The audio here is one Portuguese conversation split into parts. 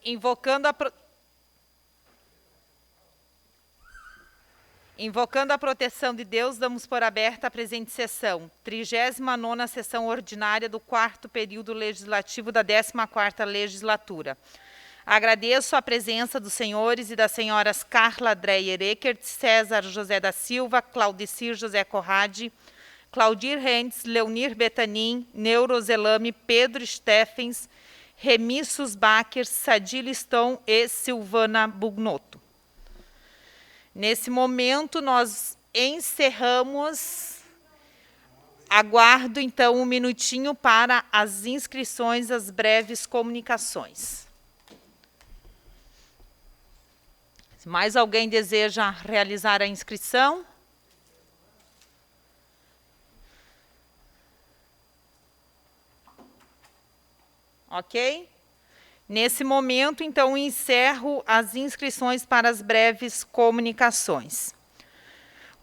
Invocando a proteção de Deus, damos por aberta a presente sessão, 39ª sessão ordinária do 4º período legislativo da 14ª legislatura. Agradeço a presença dos senhores e das senhoras Carla Dreyer Eckert, César José da Silva, Claudicir José Corradi, Claudir Rentes, Leonir Betanin, Neurozelame, Pedro Steffens, Remi Susbacher, Sadi Liston e Silvana Bugnotto. Nesse momento, nós encerramos. Aguardo, então, um minutinho para as inscrições, as breves comunicações. Se mais alguém deseja realizar a inscrição? Ok? Nesse momento, então, encerro as inscrições para as breves comunicações.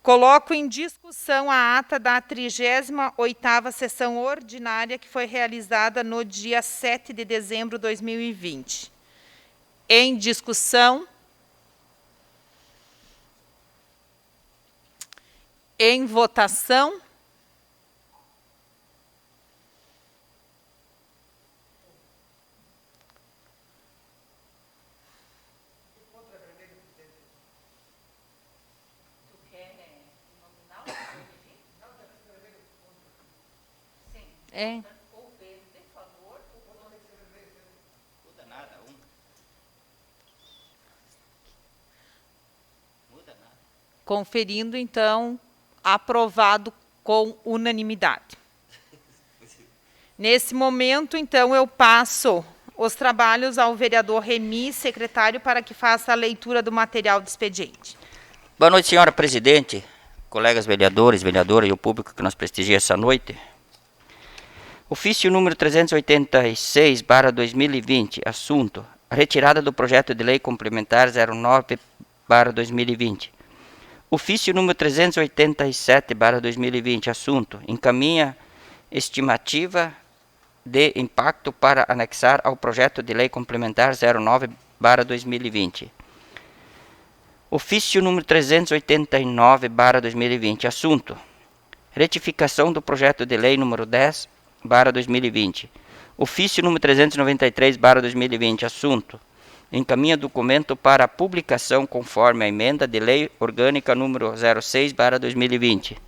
Coloco em discussão a ata da 38ª sessão ordinária, que foi realizada no dia 7 de dezembro de 2020. Em discussão. Em votação. É. Muda nada, Muda nada. Conferindo, então, aprovado com unanimidade. Nesse momento, então, eu passo os trabalhos ao vereador Remi, secretário, para que faça a leitura do material do expediente. Boa noite, senhora presidente, colegas vereadores, vereadoras e o público que nos prestigia essa noite. Ofício número 386/2020, assunto: retirada do projeto de lei complementar 09/2020. Ofício número 387/2020, assunto: encaminha estimativa de impacto para anexar ao projeto de lei complementar 09/2020. Ofício número 389/2020, assunto: retificação do projeto de lei número 10/2020. Ofício número 393/2020, assunto: encaminha documento para publicação conforme a emenda de lei orgânica número 06/2020.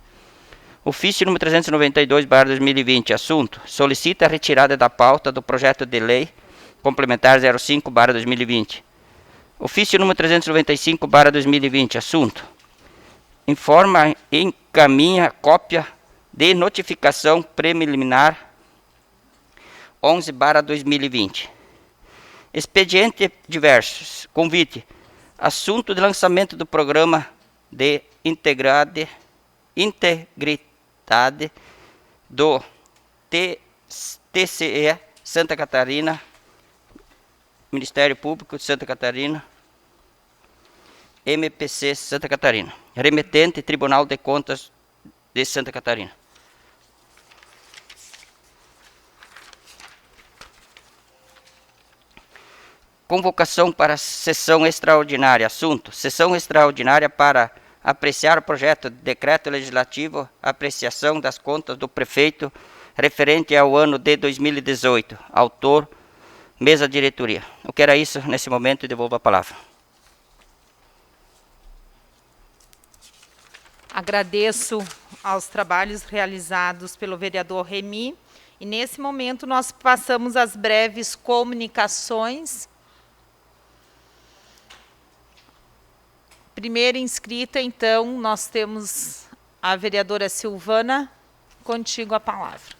Ofício número 392/2020, assunto: solicita a retirada da pauta do projeto de lei complementar 05/2020. Ofício número 395/2020, assunto: informa e encaminha cópia de notificação preliminar 11/2020. Expediente diversos. Convite. Assunto de lançamento do programa de integridade do TCE Santa Catarina, Ministério Público de Santa Catarina, MPC Santa Catarina. Remetente, Tribunal de Contas de Santa Catarina. Convocação para sessão extraordinária. Assunto: sessão extraordinária para apreciar o projeto de decreto legislativo, apreciação das contas do prefeito referente ao ano de 2018. Autor, mesa diretoria. O que era isso nesse momento e devolvo a palavra. Agradeço aos trabalhos realizados pelo vereador Remi. E nesse momento nós passamos às breves comunicações. Primeira inscrita, então, nós temos a vereadora Silvana. Contigo a palavra.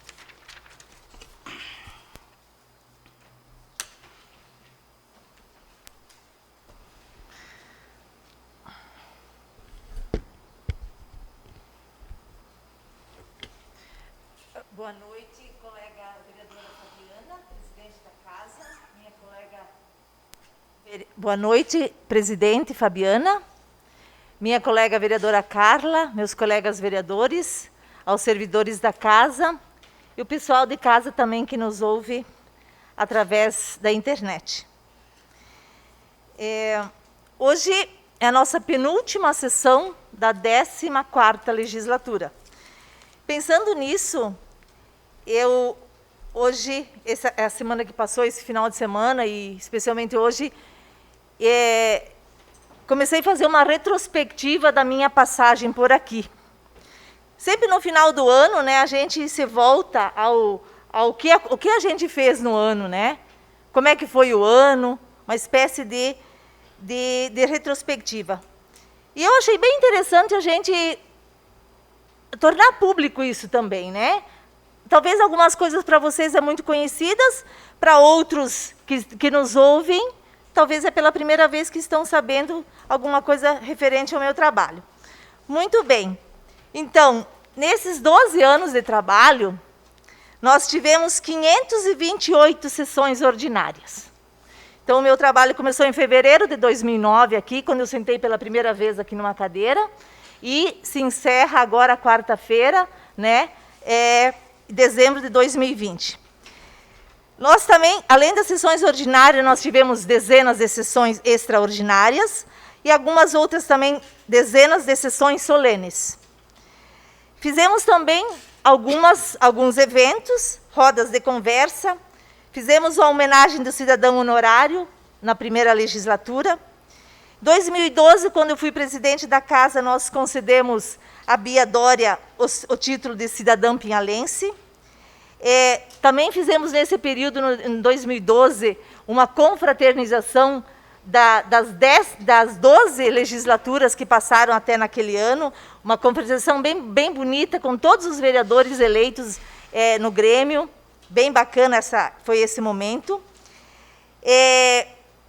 Boa noite, colega vereadora Fabiana, presidente da casa, minha colega... Boa noite, presidente Fabiana, minha colega vereadora Carla, meus colegas vereadores, aos servidores da casa e o pessoal de casa também que nos ouve através da internet. Hoje é a nossa penúltima sessão da 14ª legislatura. Pensando nisso, hoje, a semana que passou, esse final de semana, e especialmente hoje, comecei a fazer uma retrospectiva da minha passagem por aqui. Sempre no final do ano, né, a gente se volta ao que a gente fez no ano, né? Como é que foi o ano, uma espécie de retrospectiva. E eu achei bem interessante a gente tornar público isso também, né? Talvez algumas coisas para vocês são muito conhecidas, para outros que nos ouvem, talvez é pela primeira vez que estão sabendo alguma coisa referente ao meu trabalho. Muito bem. Então, nesses 12 anos de trabalho, nós tivemos 528 sessões ordinárias. Então, o meu trabalho começou em fevereiro de 2009, aqui, quando eu sentei pela primeira vez aqui numa cadeira, e se encerra agora, quarta-feira, né, dezembro de 2020. Nós também, além das sessões ordinárias, nós tivemos dezenas de sessões extraordinárias e algumas outras também, dezenas de sessões solenes. Fizemos também alguns eventos, rodas de conversa, fizemos a homenagem do cidadão honorário na primeira legislatura. Em 2012, quando eu fui presidente da casa, nós concedemos a Bia Dória o título de cidadã pinhalense. Também fizemos nesse período, em 2012, uma confraternização das 12 legislaturas que passaram até naquele ano, uma confraternização bem bonita, com todos os vereadores eleitos no Grêmio. Bem bacana foi esse momento.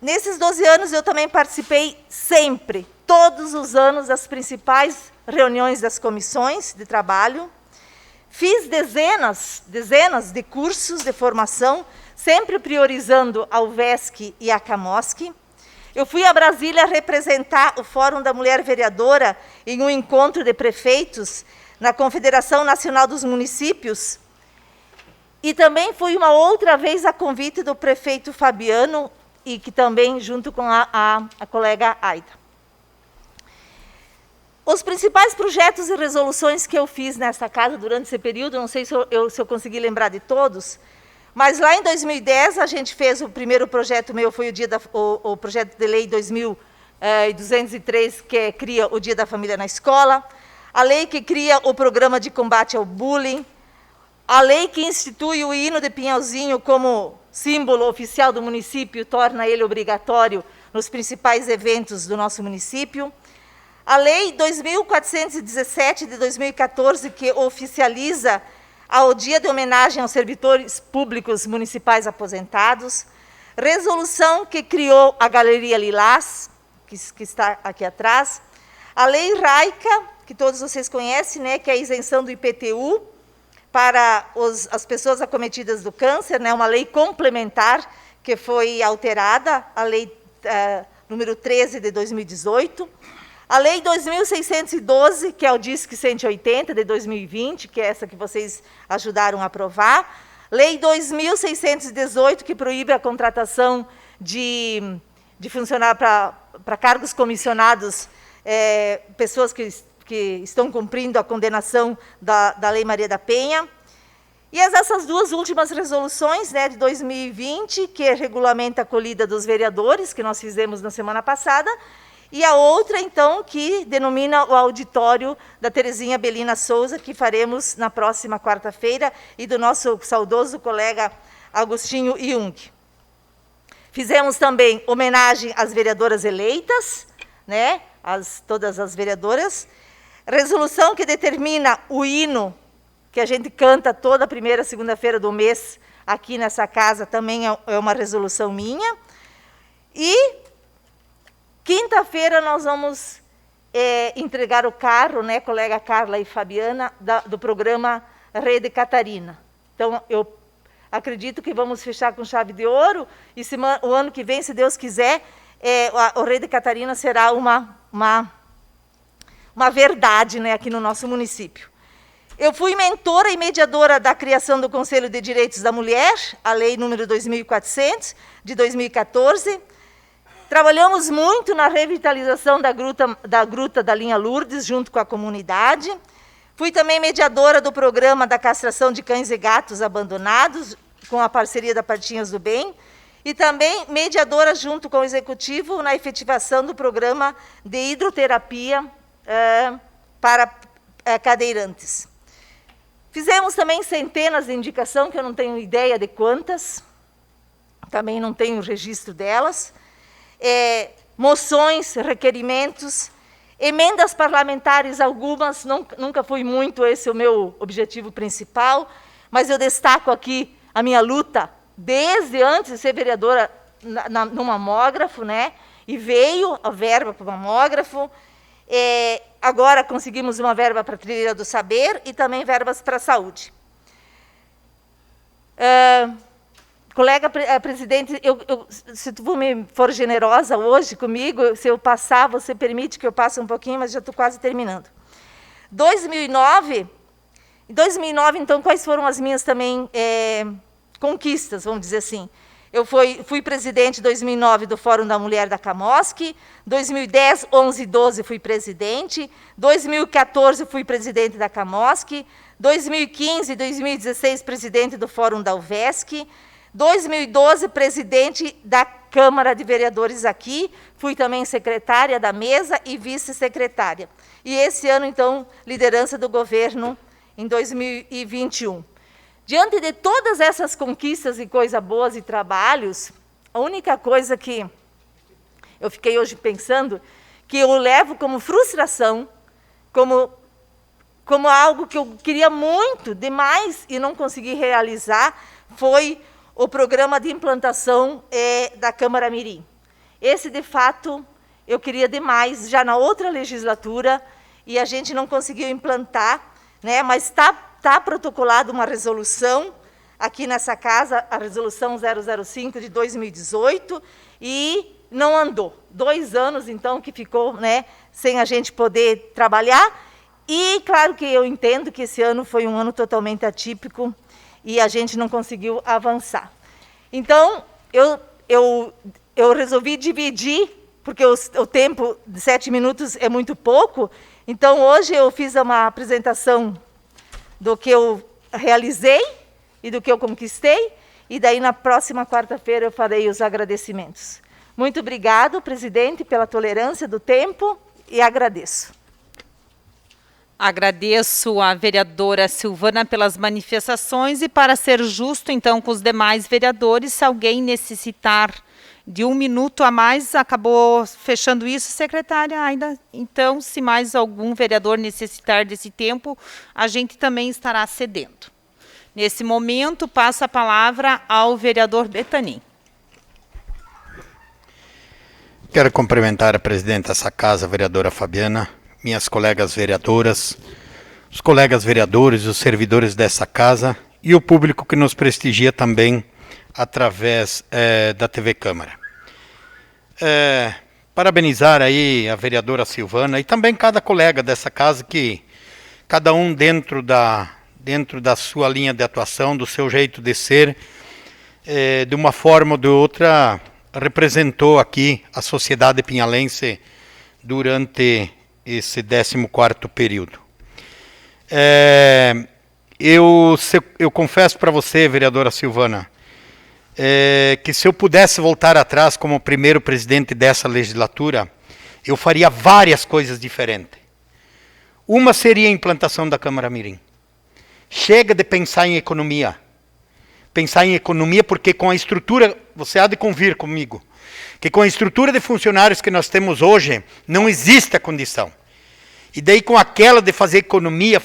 Nesses 12 anos, eu também participei sempre, todos os anos, das principais reuniões das comissões de trabalho. Fiz dezenas de cursos de formação, sempre priorizando a UVESC e a CAMOSC. Eu fui a Brasília representar o Fórum da Mulher Vereadora em um encontro de prefeitos na Confederação Nacional dos Municípios. E também fui uma outra vez a convite do prefeito Fabiano, e que também junto com a colega Aida. Os principais projetos e resoluções que eu fiz nesta casa durante esse período, não sei se eu consegui lembrar de todos, mas lá em 2010 a gente fez o primeiro projeto meu, foi o projeto de lei 2203, que cria o Dia da Família na Escola, a lei que cria o programa de combate ao bullying, a lei que institui o hino de Pinhalzinho como símbolo oficial do município, torna ele obrigatório nos principais eventos do nosso município. A Lei 2.417, de 2014, que oficializa o Dia de Homenagem aos Servidores Públicos Municipais Aposentados. Resolução que criou a Galeria Lilás, que está aqui atrás. A Lei Raica, que todos vocês conhecem, né, que é a isenção do IPTU para as pessoas acometidas do câncer, né, uma lei complementar que foi alterada, a Lei número 13 de 2018. A Lei 2.612, que é o DISC 180 de 2020, que é essa que vocês ajudaram a aprovar. Lei 2.618, que proíbe a contratação de funcionário para cargos comissionados, pessoas que estão cumprindo a condenação da Lei Maria da Penha. E essas duas últimas resoluções, né, de 2020, que regulamenta a acolhida dos vereadores, que nós fizemos na semana passada, e a outra, então, que denomina o auditório da Terezinha Belina Souza, que faremos na próxima quarta-feira, e do nosso saudoso colega Agostinho Jung. Fizemos também homenagem às vereadoras eleitas, né, todas as vereadoras. Resolução que determina o hino, que a gente canta toda primeira segunda-feira do mês, aqui nessa casa, também é uma resolução minha. E quinta-feira nós vamos entregar o carro, né, colega Carla e Fabiana, do programa Rede Catarina. Então, eu acredito que vamos fechar com chave de ouro, e o ano que vem, se Deus quiser, o Rede Catarina será uma verdade, né, aqui no nosso município. Eu fui mentora e mediadora da criação do Conselho de Direitos da Mulher, a Lei número 2.400, de 2014. Trabalhamos muito na revitalização da Gruta da Linha Lourdes, junto com a comunidade. Fui também mediadora do programa da castração de cães e gatos abandonados, com a parceria da Patinhas do Bem, e também mediadora junto com o Executivo na efetivação do programa de hidroterapia para cadeirantes. Fizemos também centenas de indicação, que eu não tenho ideia de quantas, também não tenho registro delas, moções, requerimentos, emendas parlamentares, algumas, nunca foi muito esse o meu objetivo principal, mas eu destaco aqui a minha luta, desde antes de ser vereadora, no mamógrafo, né? E veio a verba para o mamógrafo. Agora conseguimos uma verba para a Trilha do Saber e também verbas para a saúde. Colega presidente, se tu for generosa hoje comigo, se eu passar, você permite que eu passe um pouquinho, mas já estou quase terminando. 2009, então, quais foram as minhas também conquistas, vamos dizer assim? Eu fui presidente em 2009 do Fórum da Mulher da Camosc, 2010, 11 e 12 fui presidente, 2014 fui presidente da Camosc, 2015 e 2016 presidente do Fórum da UVESC, 2012 presidente da Câmara de Vereadores aqui, fui também secretária da mesa e vice-secretária. E esse ano, então, liderança do governo em 2021. Diante de todas essas conquistas e coisas boas e trabalhos, a única coisa que eu fiquei hoje pensando, que eu levo como frustração, como algo que eu queria muito, demais, e não consegui realizar, foi o programa de implantação da Câmara Mirim. Esse, de fato, eu queria demais, já na outra legislatura, e a gente não conseguiu implantar, né, mas está protocolada uma resolução aqui nessa casa, a resolução 005 de 2018, e não andou. 2 anos, então, que ficou, né, sem a gente poder trabalhar, e claro que eu entendo que esse ano foi um ano totalmente atípico, e a gente não conseguiu avançar. Então, eu resolvi dividir, porque o tempo de 7 minutos é muito pouco, então hoje eu fiz uma apresentação do que eu realizei e do que eu conquistei, e daí na próxima quarta-feira eu farei os agradecimentos. Muito obrigado, presidente, pela tolerância do tempo, e agradeço. Agradeço a vereadora Silvana pelas manifestações e, para ser justo, então, com os demais vereadores, se alguém necessitar de 1 minuto a mais, acabou fechando isso, secretária Aida. Então, se mais algum vereador necessitar desse tempo, a gente também estará cedendo. Nesse momento, passo a palavra ao vereador Betanin. Quero cumprimentar a presidenta dessa casa, a vereadora Fabiana, minhas colegas vereadoras, os colegas vereadores, os servidores dessa casa e o público que nos prestigia também através da TV Câmara. Parabenizar aí a vereadora Silvana e também cada colega dessa casa, que cada um dentro da sua linha de atuação, do seu jeito de ser, de uma forma ou de outra, representou aqui a sociedade pinhalense durante esse 14º período. Eu confesso para você, vereadora Silvana, que se eu pudesse voltar atrás como primeiro presidente dessa legislatura, eu faria várias coisas diferentes. Uma seria a implantação da Câmara Mirim. Chega de pensar em economia. Pensar em economia porque com a estrutura, você há de convir comigo, que com a estrutura de funcionários que nós temos hoje, não existe a condição. E daí com aquela de fazer economia,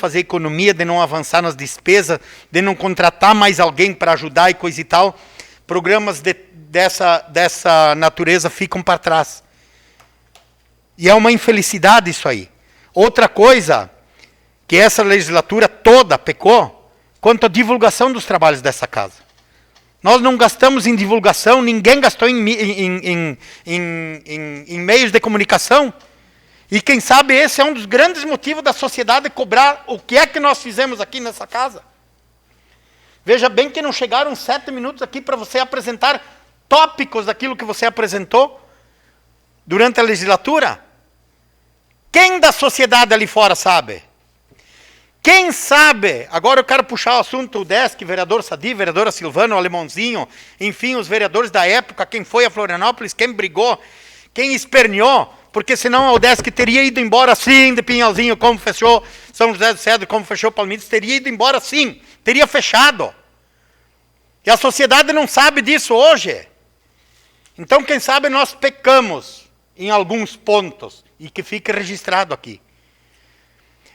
de não avançar nas despesas, de não contratar mais alguém para ajudar e coisa e tal, programas dessa natureza ficam para trás. E é uma infelicidade isso aí. Outra coisa que essa legislatura toda pecou, quanto à divulgação dos trabalhos dessa casa. Nós não gastamos em divulgação, ninguém gastou em meios de comunicação. E quem sabe esse é um dos grandes motivos da sociedade cobrar o que é que nós fizemos aqui nessa casa. Veja bem que não chegaram 7 minutos aqui para você apresentar tópicos daquilo que você apresentou. durante a legislatura? Quem da sociedade ali fora sabe? Quem sabe? Agora eu quero puxar o assunto do Udesc, vereador Sadi, vereadora Silvana, o Alemãozinho, enfim, os vereadores da época, quem foi a Florianópolis, quem brigou, quem esperneou, porque senão a Udesc teria ido embora sim, de Pinhalzinho, como fechou São José do Cedro, como fechou Palmitos, teria ido embora sim, teria fechado. E a sociedade não sabe disso hoje. Então, quem sabe nós pecamos em alguns pontos, e que fique registrado aqui.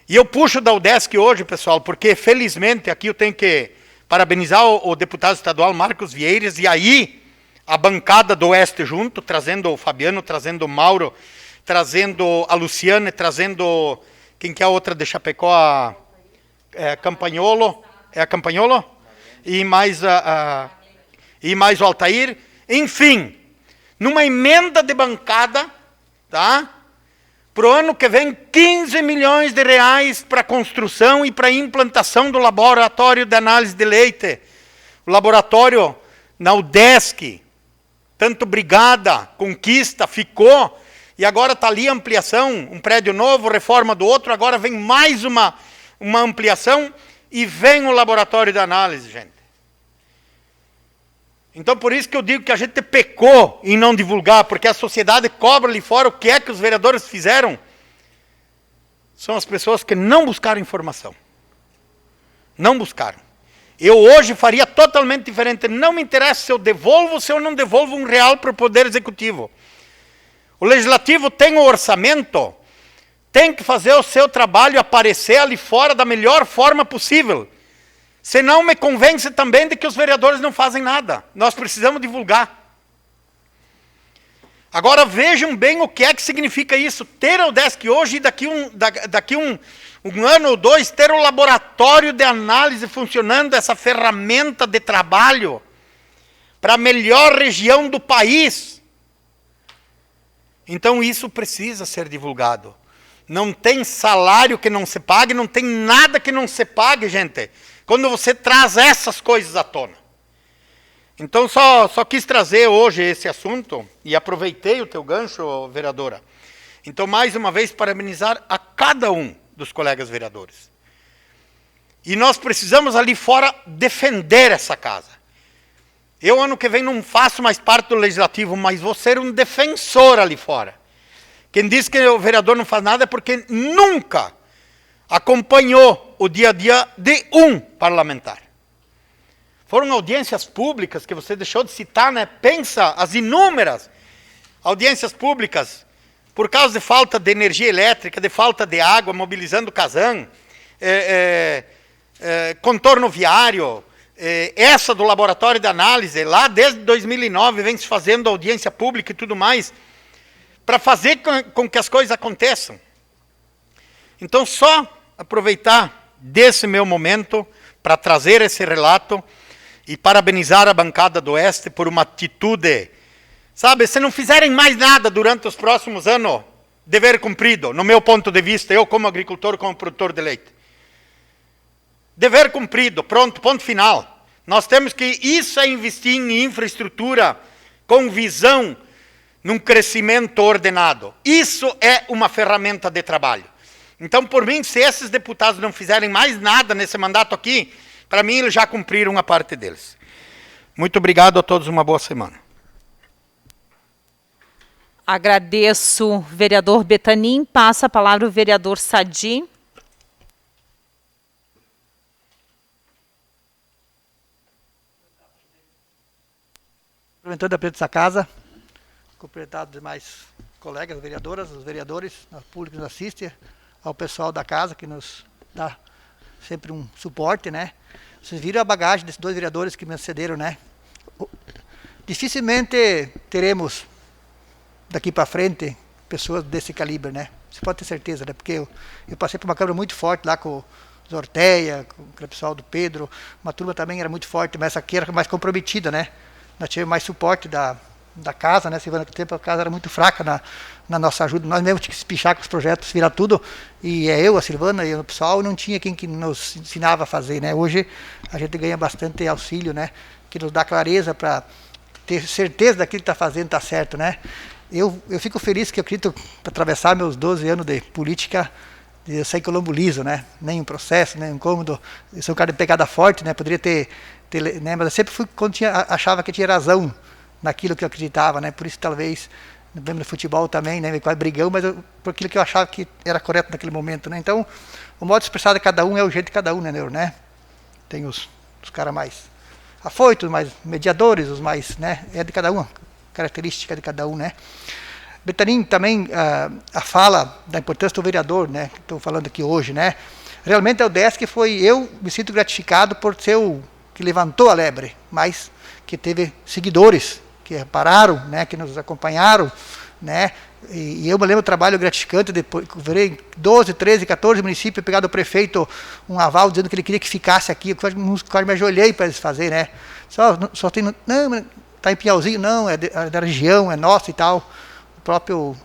E eu puxo da Udesc hoje, pessoal, porque felizmente aqui eu tenho que parabenizar o deputado estadual Marcos Vieiras, e aí a bancada do Oeste junto, trazendo o Fabiano, trazendo o Mauro, trazendo a Luciane, trazendo, quem que é a outra de Chapecó, a Campagnolo, é a Campagnolo? E mais o Altair, enfim, numa emenda de bancada, tá? Para o ano que vem, 15 milhões de reais para construção e para implantação do laboratório de análise de leite. O laboratório na Udesc, tanto Brigada, Conquista, ficou, e agora está ali a ampliação, um prédio novo, reforma do outro, agora vem mais uma ampliação e vem o laboratório de análise, gente. Então, por isso que eu digo que a gente pecou em não divulgar, porque a sociedade cobra ali fora o que é que os vereadores fizeram. São as pessoas que não buscaram informação. Não buscaram. Eu hoje faria totalmente diferente. Não me interessa se eu devolvo ou se eu não devolvo R$1 para o Poder Executivo. O Legislativo tem o orçamento, tem que fazer o seu trabalho aparecer ali fora da melhor forma possível. Senão me convence também de que os vereadores não fazem nada. Nós precisamos divulgar. Agora vejam bem o que é que significa isso. Ter a Udesc hoje e daqui um ano ou dois, ter o laboratório de análise funcionando, essa ferramenta de trabalho para a melhor região do país. Então isso precisa ser divulgado. Não tem salário que não se pague, não tem nada que não se pague, gente. Quando você traz essas coisas à tona. Então, só quis trazer hoje esse assunto, e aproveitei o teu gancho, vereadora. Então, mais uma vez, parabenizar a cada um dos colegas vereadores. E nós precisamos ali fora defender essa casa. Eu, ano que vem, não faço mais parte do Legislativo, mas vou ser um defensor ali fora. Quem diz que o vereador não faz nada é porque nunca acompanhou o dia a dia de um parlamentar. Foram audiências públicas que você deixou de citar, né? Pensa as inúmeras audiências públicas por causa de falta de energia elétrica, de falta de água, mobilizando o Casan, contorno viário, essa do laboratório de análise, lá desde 2009 vem se fazendo audiência pública e tudo mais, para fazer com que as coisas aconteçam. Então, só aproveitar desse meu momento para trazer esse relato e parabenizar a bancada do Oeste por uma atitude, sabe, se não fizerem mais nada durante os próximos anos, dever cumprido, no meu ponto de vista, eu como agricultor, como produtor de leite. Dever cumprido, pronto, ponto final. Nós temos que, isso é investir em infraestrutura com visão num crescimento ordenado. Isso é uma ferramenta de trabalho. Então, por mim, se esses deputados não fizerem mais nada nesse mandato aqui, para mim, eles já cumpriram a parte deles. Muito obrigado a todos, uma boa semana. Agradeço, vereador Betanin. Passa a palavra o vereador Sadi. Cumprimentando a presidente dessa casa, cumprimentado demais colegas, vereadoras, os vereadores, o público que nos assiste, ao pessoal da casa que nos dá sempre um suporte, né? Vocês viram a bagagem desses dois vereadores que me antecederam, né? Dificilmente teremos daqui para frente pessoas desse calibre, né? Você pode ter certeza, né? Porque eu passei por uma câmara muito forte lá com os Orteia, com o pessoal do Pedro, uma turma também era muito forte, mas essa aqui era mais comprometida, né? Nós tivemos mais suporte da casa, né, Silvana? Que tempo a casa era muito fraca na nossa ajuda. Nós mesmos tínhamos que se pichar com os projetos, virar tudo. E eu, a Silvana e o pessoal, não tinha quem que nos ensinava a fazer, né? Hoje a gente ganha bastante auxílio, né? Que nos dá clareza para ter certeza daquilo que está fazendo está certo, né? Eu fico feliz que eu acredito, para atravessar meus 12 anos de política, eu saí Colombo liso, né? Nem um processo, nem um incômodo. Eu sou um cara de pegada forte, né? Poderia ter né? Mas eu sempre fui quando achava que tinha razão naquilo que eu acreditava, né? Por isso talvez no futebol também, né? Quase brigão, mas por aquilo que eu achava que era correto naquele momento, né? Então, o modo de expressar de cada um é o jeito de cada um, né? Tem os caras mais afoitos, os mais mediadores, os mais, né? É de cada um, característica de cada um, né? Betanin, também a fala da importância do vereador, né? Que estou falando aqui hoje, né? Realmente a UDESC eu me sinto gratificado por ser o que levantou a lebre, mas que teve seguidores que repararam, né? Que nos acompanharam, né? E eu me lembro do trabalho gratificante, depois verei 12, 13, 14 municípios, pegar do prefeito um aval dizendo que ele queria que ficasse aqui, eu quase me ajoelhei para eles fazerem, né? Só tem, não, está em Piauzinho, não, é da região, é nosso e tal. O próprio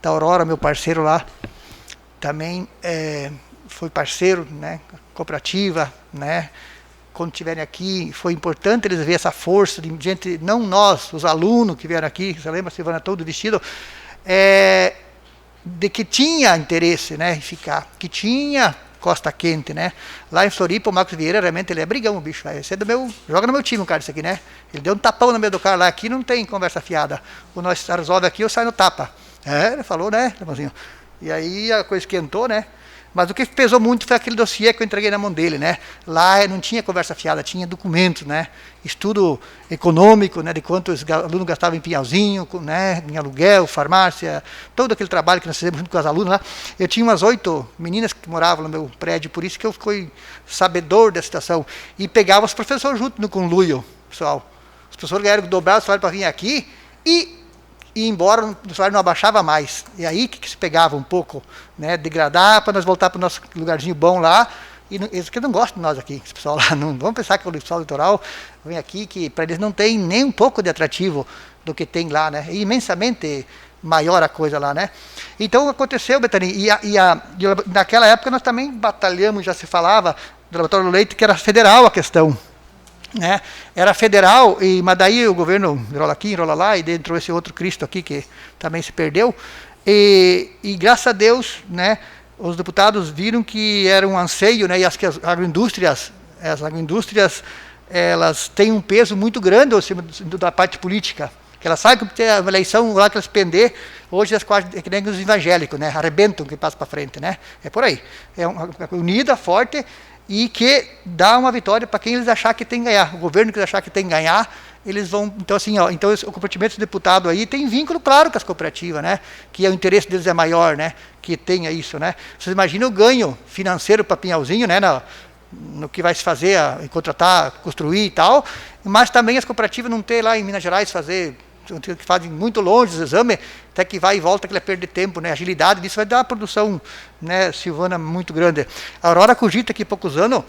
da Aurora, meu parceiro lá, também foi parceiro, né? Cooperativa, né? Quando estiverem aqui, foi importante eles verem essa força de gente, não nós, os alunos que vieram aqui, você lembra, Silvana, todo vestido, de que tinha interesse, né, em ficar, que tinha costa quente, né? Lá em Floripa, o Marcos Vieira, realmente, ele é brigão, o bicho, esse é joga no meu time, o cara, isso aqui, né? Ele deu um tapão no meio do cara lá, aqui não tem conversa fiada, o nós resolve aqui, eu saio no tapa. Ele falou, né, irmãozinho? E aí a coisa esquentou, né? Mas o que pesou muito foi aquele dossiê que eu entreguei na mão dele, né? Lá não tinha conversa fiada, tinha documentos, né? Estudo econômico, né? De quanto os alunos gastavam em Pinhalzinho, né? Em aluguel, farmácia, todo aquele trabalho que nós fizemos junto com as alunas lá. Eu tinha umas 8 meninas que moravam no meu prédio, por isso que eu fui sabedor da situação. E pegava os professores junto no conluio, pessoal. Os professores ganharam dobrar o salário para vir aqui e embora o salário não abaixava mais. E aí que se pegava um pouco, né, degradar para nós voltar para o nosso lugarzinho bom lá. E eles que não gostam de nós aqui, esse pessoal lá. Não vamos pensar que o pessoal litoral vem aqui, que para eles não tem nem um pouco de atrativo do que tem lá, né? É imensamente maior a coisa lá, né? Então aconteceu, Betani, e naquela época nós também batalhamos, já se falava, do Laboratório do Leite, que era federal a questão. Né? Era federal, mas daí o governo enrola aqui, enrola lá, e entrou esse outro Cristo aqui que também se perdeu. E graças a Deus, né, os deputados viram que era um anseio, né, e as agroindústrias, elas têm um peso muito grande acima da parte política. Que elas sabem que tem a eleição lá que elas pender, hoje elas quase é que nem os evangélicos, né, arrebentam que passa para frente, né? É por aí. É uma unida, forte, e que dá uma vitória para quem eles achar que tem que ganhar. O governo que eles achar que tem que ganhar, eles vão... Então, assim, ó, então o comprometimento do deputado aí tem vínculo, claro, com as cooperativas, né? Que o interesse deles é maior, né? Que tenha isso, né? Vocês imaginam o ganho financeiro para Pinhalzinho, né? No que vai se fazer, em contratar, construir e tal, mas também as cooperativas não ter lá em Minas Gerais que fazem muito longe os exames, até que vai e volta, que ele perde tempo, né? A agilidade disso vai dar uma produção, né, Silvana, muito grande. A Aurora cogita aqui, poucos anos,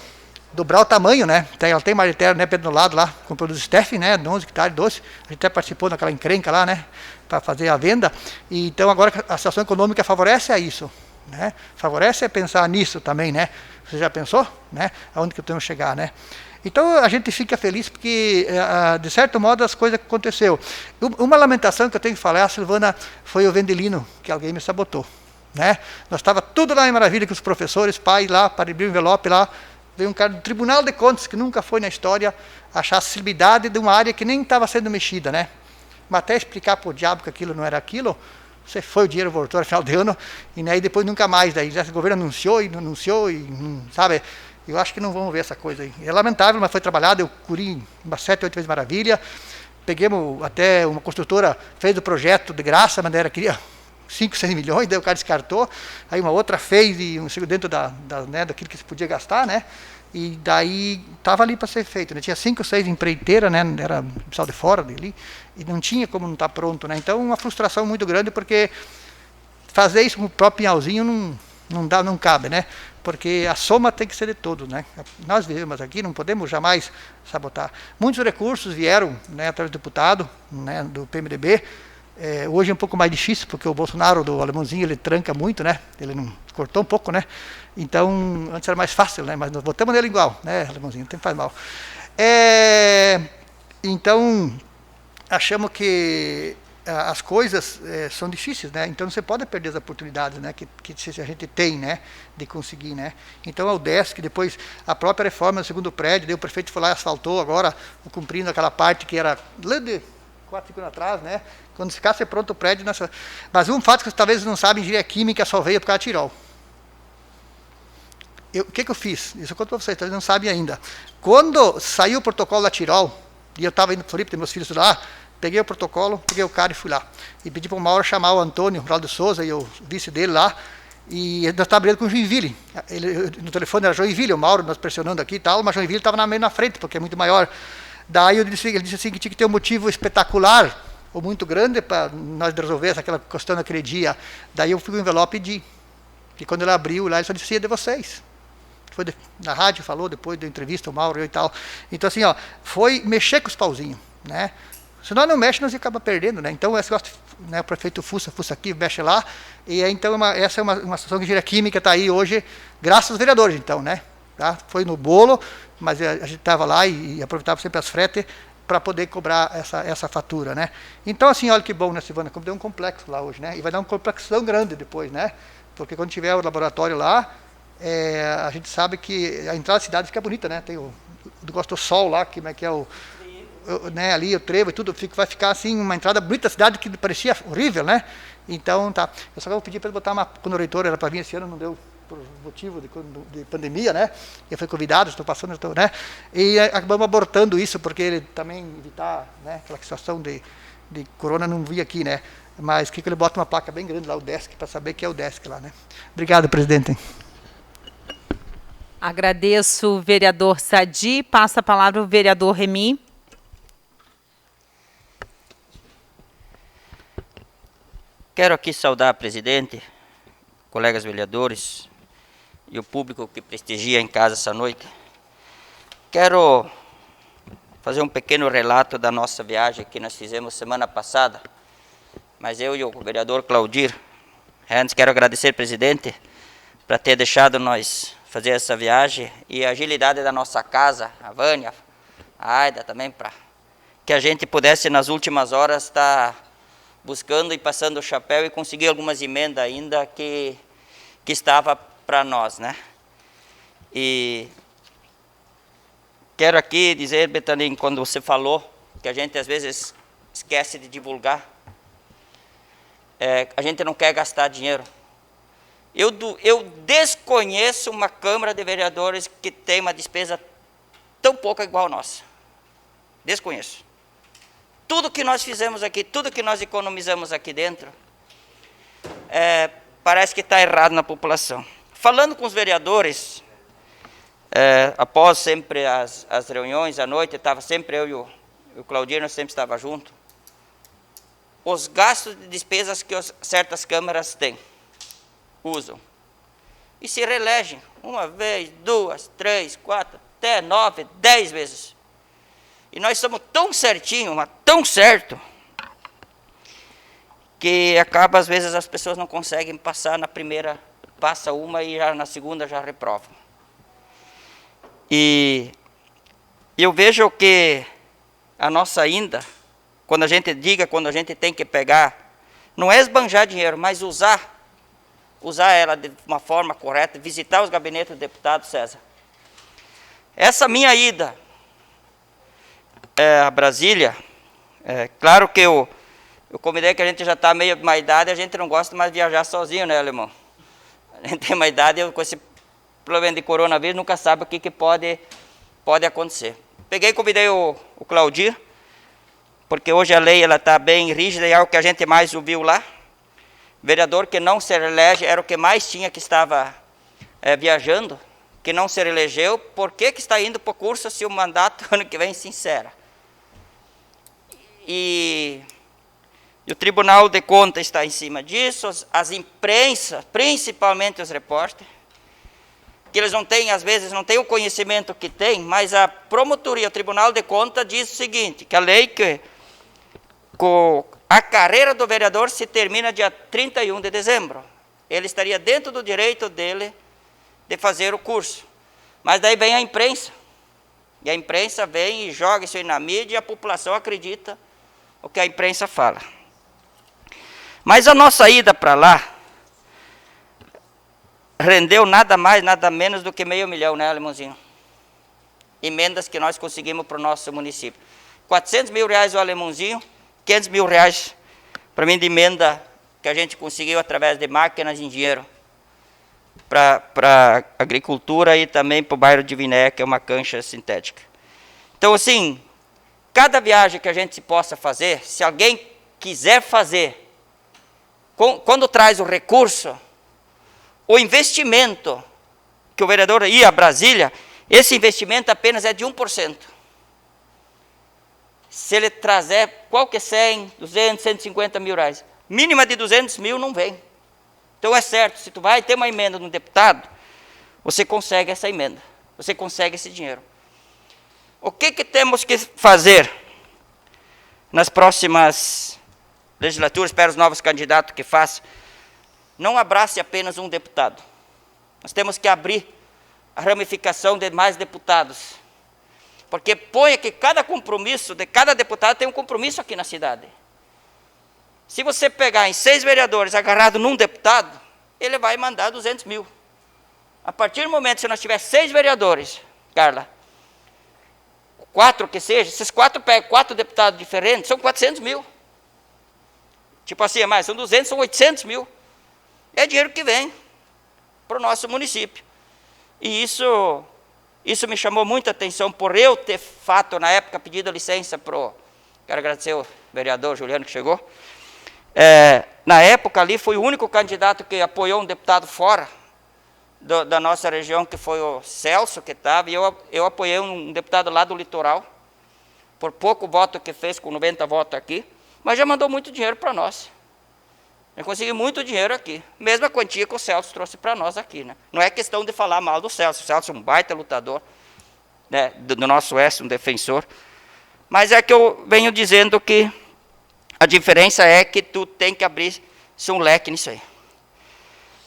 dobrar o tamanho, né? Ela tem maretério, né, Pedro, no lado lá, com produtos Steph, né, 11 hectares, 12. A gente até participou daquela encrenca lá, né, para fazer a venda. E, então, agora a situação econômica favorece a isso, né? Favorece a pensar nisso também, né? Você já pensou, né? Aonde que eu tenho que chegar, né? Então a gente fica feliz porque, de certo modo, as coisas aconteceram. Uma lamentação que eu tenho que falar, Silvana, foi o Vendelino, que alguém me sabotou. Né? Nós estava tudo lá em maravilha com os professores, pais lá, para abrir o envelope lá, veio um cara do Tribunal de Contas, que nunca foi na história, achar a acessibilidade de uma área que nem estava sendo mexida. Né? Mas até explicar para o diabo que aquilo não era aquilo, você foi, o dinheiro voltou no final de ano, e aí depois nunca mais. Daí o governo anunciou, sabe... Eu acho que não vamos ver essa coisa aí. É lamentável, mas foi trabalhado, eu curi umas 7, 8 vezes maravilha. Peguemos até uma construtora, fez o projeto de graça, mas ela queria 5, 6 milhões, daí o cara descartou. Aí uma outra fez, e dentro né, daquilo que se podia gastar, né? E daí estava ali para ser feito, né? Tinha 5, 6 empreiteiras, né? Era pessoal de fora dali, e não tinha como não estar pronto, né? Então uma frustração muito grande, porque fazer isso com o próprio Pinhalzinho não cabe, né? Porque a soma tem que ser de todos, né? Nós vivemos aqui, não podemos jamais sabotar. Muitos recursos vieram, né, através do deputado, né, do PMDB. Hoje é um pouco mais difícil, porque o Bolsonaro, do alemãozinho, ele tranca muito, né? Ele não cortou um pouco, né? Então, antes era mais fácil, né? Mas nós votamos nele igual, né, alemãozinho? Não tem que fazer mal. Então, achamos que as coisas são difíceis, né? Então você pode perder as oportunidades, né? Que a gente tem, né? De conseguir, né? Então a UDESC, depois a própria reforma do segundo prédio, daí o prefeito foi lá e asfaltou agora, cumprindo aquela parte que era lá de 4, 5 anos atrás, né? Quando ficasse pronto o prédio, mas um fato que talvez não sabem, engenharia química só veio por causa da Tirol. O que eu fiz? Isso eu conto para vocês, talvez não sabem ainda. Quando saiu o protocolo da Tirol, e eu estava indo para Floripa, tem meus filhos lá, peguei o protocolo, peguei o cara e fui lá. E pedi para uma hora chamar o Antônio Ronaldo Souza e o vice dele lá, e nós estávamos brigando com o Joinville. No telefone era Joinville, o Mauro nós pressionando aqui e tal, mas Joinville estava meio na frente, porque é muito maior. Daí ele disse assim que tinha que ter um motivo espetacular, ou muito grande, para nós resolver aquela questão naquele dia. Daí eu fui com o envelope e pedi. E quando ele abriu lá, ele só disse, é de vocês. Foi na rádio, falou, depois da entrevista, o Mauro e tal. Então assim, ó, foi mexer com os pauzinhos, né? Se nós não mexe, nós acaba perdendo, né? Então, né, o prefeito fuça aqui, mexe lá. E então, essa é uma situação que a engenharia química está aí hoje, graças aos vereadores, então, né? Tá? Foi no bolo, mas a gente estava lá e aproveitava sempre as fretes para poder cobrar essa fatura, né? Então, assim, olha que bom, né, Silvana? Como deu um complexo lá hoje, né? E vai dar um complexão grande depois, né? Porque quando tiver o laboratório lá, a gente sabe que a entrada da cidade fica bonita, né? Tem gosto do sol lá, que é o... né, ali o trevo e tudo, vai ficar assim, uma entrada bonita da cidade que parecia horrível, né? Então, tá. Eu só vou pedir para ele botar quando o reitor era para vir esse ano, não deu por motivo de pandemia, né? Eu fui convidado, estou passando, né? E acabamos abortando isso, porque ele também evitar, né, aquela situação de corona não vir aqui, né? Mas que ele bota uma placa bem grande lá, o DESC, para saber que é o DESC lá, né? Obrigado, presidente. Agradeço o vereador Sadi. Passa a palavra o vereador Remy. Quero aqui saudar a presidente, colegas vereadores e o público que prestigia em casa essa noite. Quero fazer um pequeno relato da nossa viagem que nós fizemos semana passada, mas eu e o vereador Claudir, antes quero agradecer, presidente, para ter deixado nós fazer essa viagem e a agilidade da nossa casa, a Vânia, a Aida também, para que a gente pudesse nas últimas horas estar buscando e passando o chapéu e conseguir algumas emendas ainda que estava para nós, né? E quero aqui dizer, Betanin, quando você falou que a gente às vezes esquece de divulgar, a gente não quer gastar dinheiro. Eu desconheço uma Câmara de Vereadores que tem uma despesa tão pouca igual a nossa. Desconheço. Tudo que nós fizemos aqui, tudo que nós economizamos aqui dentro, parece que está errado na população. Falando com os vereadores, após sempre as reuniões à noite, estava sempre eu e o Claudir, nós sempre estávamos juntos. Os gastos de despesas que certas câmaras têm, usam, e se reelegem uma vez, 2, 3, 4, até 9, 10 vezes. E nós somos tão certinho, mas tão certo, que acaba, às vezes, as pessoas não conseguem passar na primeira, passa uma e já na segunda já reprovam. E eu vejo que a nossa ainda, quando a gente tem que pegar, não é esbanjar dinheiro, mas usar ela de uma forma correta, visitar os gabinetes do deputado César. Essa minha ida a Brasília, claro que eu convidei que a gente já está meio de uma idade, a gente não gosta mais de viajar sozinho, né, alemão? A gente tem uma idade, com esse problema de coronavírus, nunca sabe o que pode acontecer. Peguei e convidei o Claudir, porque hoje a lei está bem rígida e é o que a gente mais ouviu lá. Vereador que não se reelege era o que mais tinha que estava viajando, que não se reelegeu. Por que está indo para o curso se o mandato ano que vem se encerra? E o Tribunal de Contas está em cima disso, as imprensas, principalmente os repórteres, que eles não têm, às vezes, não têm o conhecimento que têm, mas a promotoria, o Tribunal de Contas diz o seguinte, que a lei que a carreira do vereador se termina dia 31 de dezembro. Ele estaria dentro do direito dele de fazer o curso. Mas daí vem a imprensa. E a imprensa vem e joga isso aí na mídia e a população acredita o que a imprensa fala. Mas a nossa ida para lá rendeu nada mais, nada menos do que R$500 mil, né, Alemãozinho? Emendas que nós conseguimos para o nosso município. R$400 mil o Alemãozinho, R$500 mil para mim de emenda que a gente conseguiu através de máquinas em dinheiro para agricultura e também para o bairro de Viné, que é uma cancha sintética. Então, assim, cada viagem que a gente possa fazer, se alguém quiser fazer, quando traz o recurso, o investimento, que o vereador ia a Brasília, esse investimento apenas é de 1%. Se ele trazer qualquer 100, 200, 150 mil reais, mínima de 200 mil não vem. Então é certo, se tu vai ter uma emenda no deputado, você consegue essa emenda, você consegue esse dinheiro. O que temos que fazer nas próximas legislaturas, para os novos candidatos que façam? Não abrace apenas um deputado. Nós temos que abrir a ramificação de mais deputados. Porque ponha que cada compromisso de cada deputado tem um compromisso aqui na cidade. Se você pegar em 6 vereadores agarrado num deputado, ele vai mandar 200 mil. A partir do momento que nós tiver 6 vereadores, Carla, 4 que seja, esses 4 pegam 4 deputados diferentes, são 400 mil. Tipo assim, mais, são 200, são 800 mil. É dinheiro que vem para o nosso município. E isso me chamou muita atenção por eu ter fato, na época, pedido licença para o... Quero agradecer o vereador Juliano que chegou. Na época ali, fui o único candidato que apoiou um deputado fora da nossa região, que foi o Celso, que estava, e eu apoiei um deputado lá do litoral, por pouco voto que fez, com 90 votos aqui, mas já mandou muito dinheiro para nós. Eu consegui muito dinheiro aqui. Mesma quantia que o Celso trouxe para nós aqui, né? Não é questão de falar mal do Celso. O Celso é um baita lutador, né, do nosso oeste, um defensor. Mas é que eu venho dizendo que a diferença é que tu tem que abrir um leque nisso aí.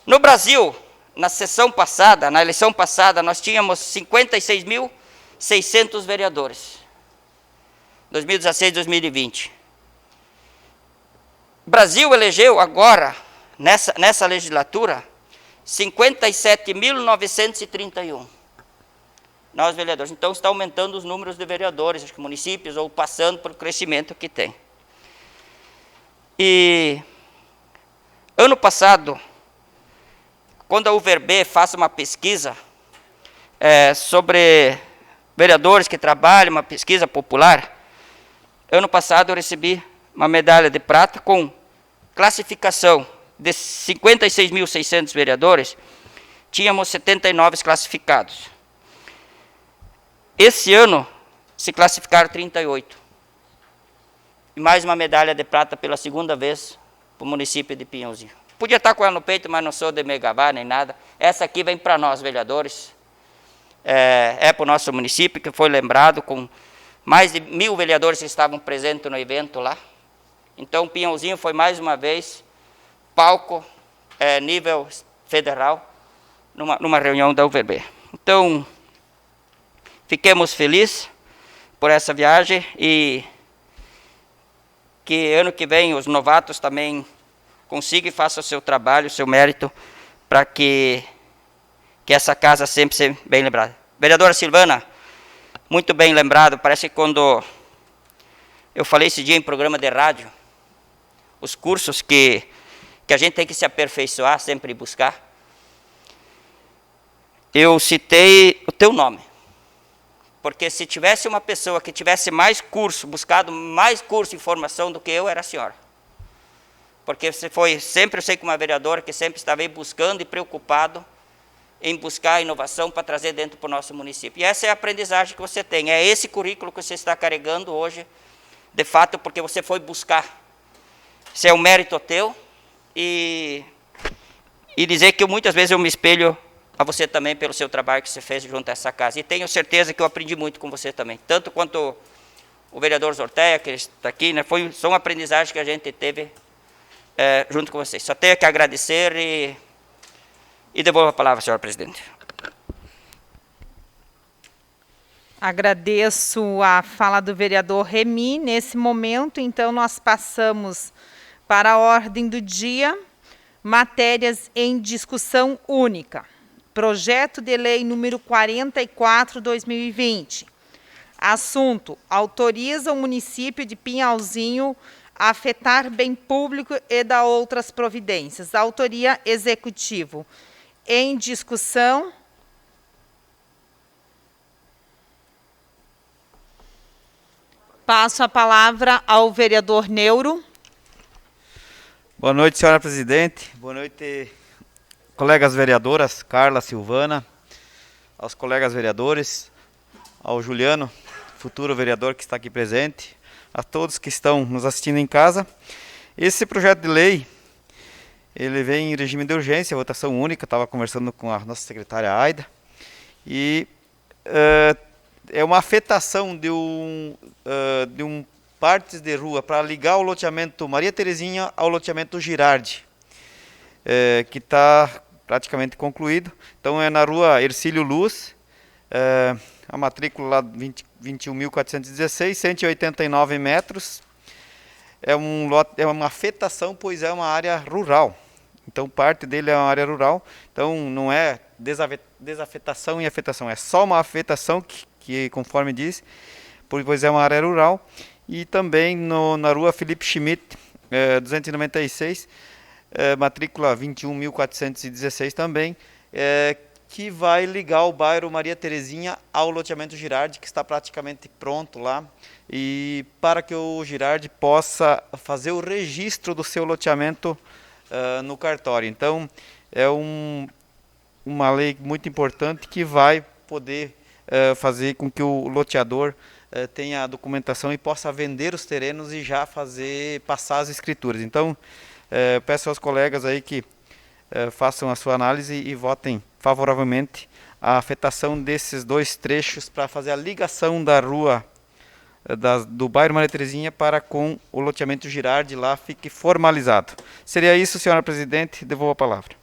No Brasil, na sessão passada, na eleição passada, nós tínhamos 56.600 vereadores. 2016, 2020. O Brasil elegeu agora, nessa legislatura, 57.931. Nós, vereadores. Então, está aumentando os números de vereadores, acho que municípios, ou passando pelo crescimento que tem. E, ano passado, quando a UVRB faz uma pesquisa sobre vereadores que trabalham, uma pesquisa popular, ano passado eu recebi uma medalha de prata com classificação de 56.600 vereadores, tínhamos 79 classificados. Esse ano se classificaram 38. E mais uma medalha de prata pela segunda vez para o município de Pinhãozinho. Podia estar com ela no peito, mas não sou de Megavá nem nada. Essa aqui vem para nós, vereadores. É para o nosso município, que foi lembrado com mais de 1.000 vereadores que estavam presentes no evento lá. Então, Pinhãozinho foi mais uma vez palco, nível federal, numa reunião da UVRB. Então, fiquemos felizes por essa viagem e que ano que vem os novatos também consigam e façam o seu trabalho, o seu mérito, para que essa casa sempre seja bem lembrada. Vereadora Silvana, muito bem lembrado, parece que quando eu falei esse dia em programa de rádio, os cursos que a gente tem que se aperfeiçoar, sempre buscar, eu citei o teu nome. Porque se tivesse uma pessoa que tivesse mais curso, buscado mais curso e informação do que eu, era a senhora. Porque você foi sempre, eu sei, como uma vereadora que sempre estava aí buscando e preocupado em buscar a inovação para trazer dentro para o nosso município. E essa é a aprendizagem que você tem, é esse currículo que você está carregando hoje, de fato, porque você foi buscar. Isso é um mérito teu, e dizer que muitas vezes eu me espelho a você também pelo seu trabalho que você fez junto a essa casa. E tenho certeza que eu aprendi muito com você também, tanto quanto o vereador Zorteia, que está aqui, né, são aprendizagens que a gente teve junto com vocês. Só tenho que agradecer e devolvo a palavra, senhora presidente. Agradeço a fala do vereador Remy. Nesse momento, então, nós passamos Para a ordem do dia, matérias em discussão única. Projeto de lei número 44/2020. Assunto: autoriza o município de Pinhalzinho a afetar bem público e dá outras providências. Autoria: Executivo. Em discussão. Passo a palavra ao vereador Neuro. Boa noite, senhora presidente. Boa noite, colegas vereadoras, Carla, Silvana, aos colegas vereadores, ao Juliano, futuro vereador que está aqui presente, a todos que estão nos assistindo em casa. Esse projeto de lei, ele vem em regime de urgência, votação única. Estava conversando com a nossa secretária Aida, e é uma afetação de um partes de rua para ligar o loteamento Maria Terezinha ao loteamento Girardi, que está praticamente concluído. Então é na rua Ercílio Luz, a matrícula lá 21.416, 189 metros. É uma afetação, pois é uma área rural. Então parte dele é uma área rural. Então não é desafetação e afetação, é só uma afetação que conforme diz, pois é uma área rural. E também na rua Felipe Schmidt, 296, matrícula 21.416 também, que vai ligar o bairro Maria Terezinha ao loteamento Girardi, que está praticamente pronto lá, e para que o Girardi possa fazer o registro do seu loteamento no cartório. Então, é uma lei muito importante que vai poder fazer com que o loteador tenha a documentação e possa vender os terrenos e já passar as escrituras. Então, peço aos colegas aí que façam a sua análise e votem favoravelmente a afetação desses dois trechos para fazer a ligação da rua do bairro Maria Terezinha para com o loteamento Girardi lá fique formalizado. Seria isso, senhora presidente, devolvo a palavra.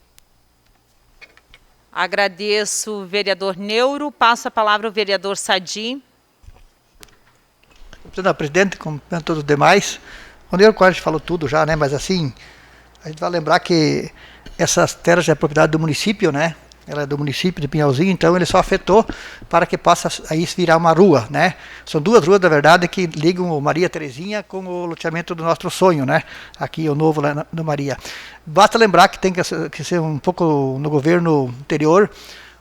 Agradeço, vereador Neuro. Passo a palavra ao vereador Sadi. Senhora presidente, como todos os demais, o Neuro quase falou tudo já, né? Mas assim, a gente vai lembrar que essas terras é propriedade do município, né? Ela é do município de Pinhalzinho, então ele só afetou para que possa aí virar uma rua, né? São duas ruas, na verdade, que ligam o Maria Terezinha com o loteamento do nosso sonho, né? Aqui o novo lá no Maria. Basta lembrar que tem que ser um pouco no governo anterior,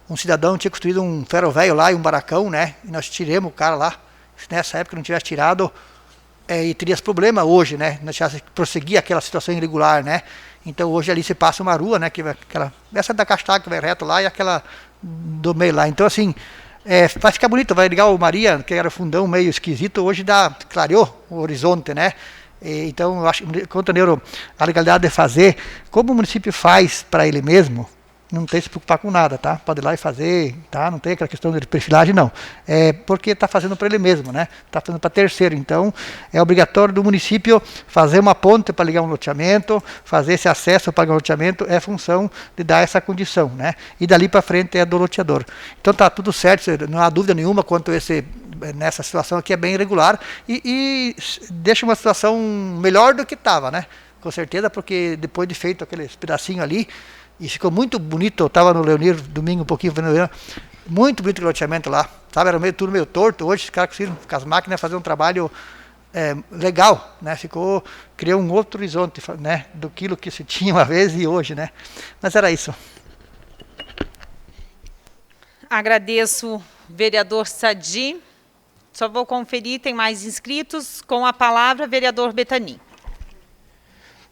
um cidadão tinha construído um ferro velho lá e um barracão, né? E nós tiramos o cara lá. Se nessa época não tivesse tirado, e teria esse problema hoje, né? Não tivesse que prosseguir aquela situação irregular, né? Então hoje ali se passa uma rua, né? Que vai essa da Castaga que vai reto lá e aquela do meio lá. Então assim, vai ficar bonito, vai ligar o Maria, que era fundão meio esquisito, hoje clareou o horizonte, né? Então eu acho que quanto ao Neuro, a legalidade de fazer, como o município faz para ele mesmo, não tem que se preocupar com nada, tá? Pode ir lá e fazer, tá? Não tem aquela questão de perfilagem, não. É porque está fazendo para ele mesmo, né? Está fazendo para terceiro. Então, é obrigatório do município fazer uma ponte para ligar um loteamento, fazer esse acesso para ligar um loteamento, é função de dar essa condição, né? E dali para frente é do loteador. Então, tá tudo certo, não há dúvida nenhuma quanto nessa situação aqui é bem irregular e deixa uma situação melhor do que estava, né? Com certeza, porque depois de feito aquele pedacinho ali, e ficou muito bonito. Eu estava no Leonir domingo um pouquinho, muito bonito o loteamento lá, sabe, era tudo meio torto. Hoje os caras conseguiram com as máquinas fazer um trabalho legal, né? Criou um outro horizonte, né? Do que se tinha uma vez e hoje, né? Mas era isso. Agradeço, vereador Sadi. Só vou conferir, tem mais inscritos. Com a palavra, vereador Betani.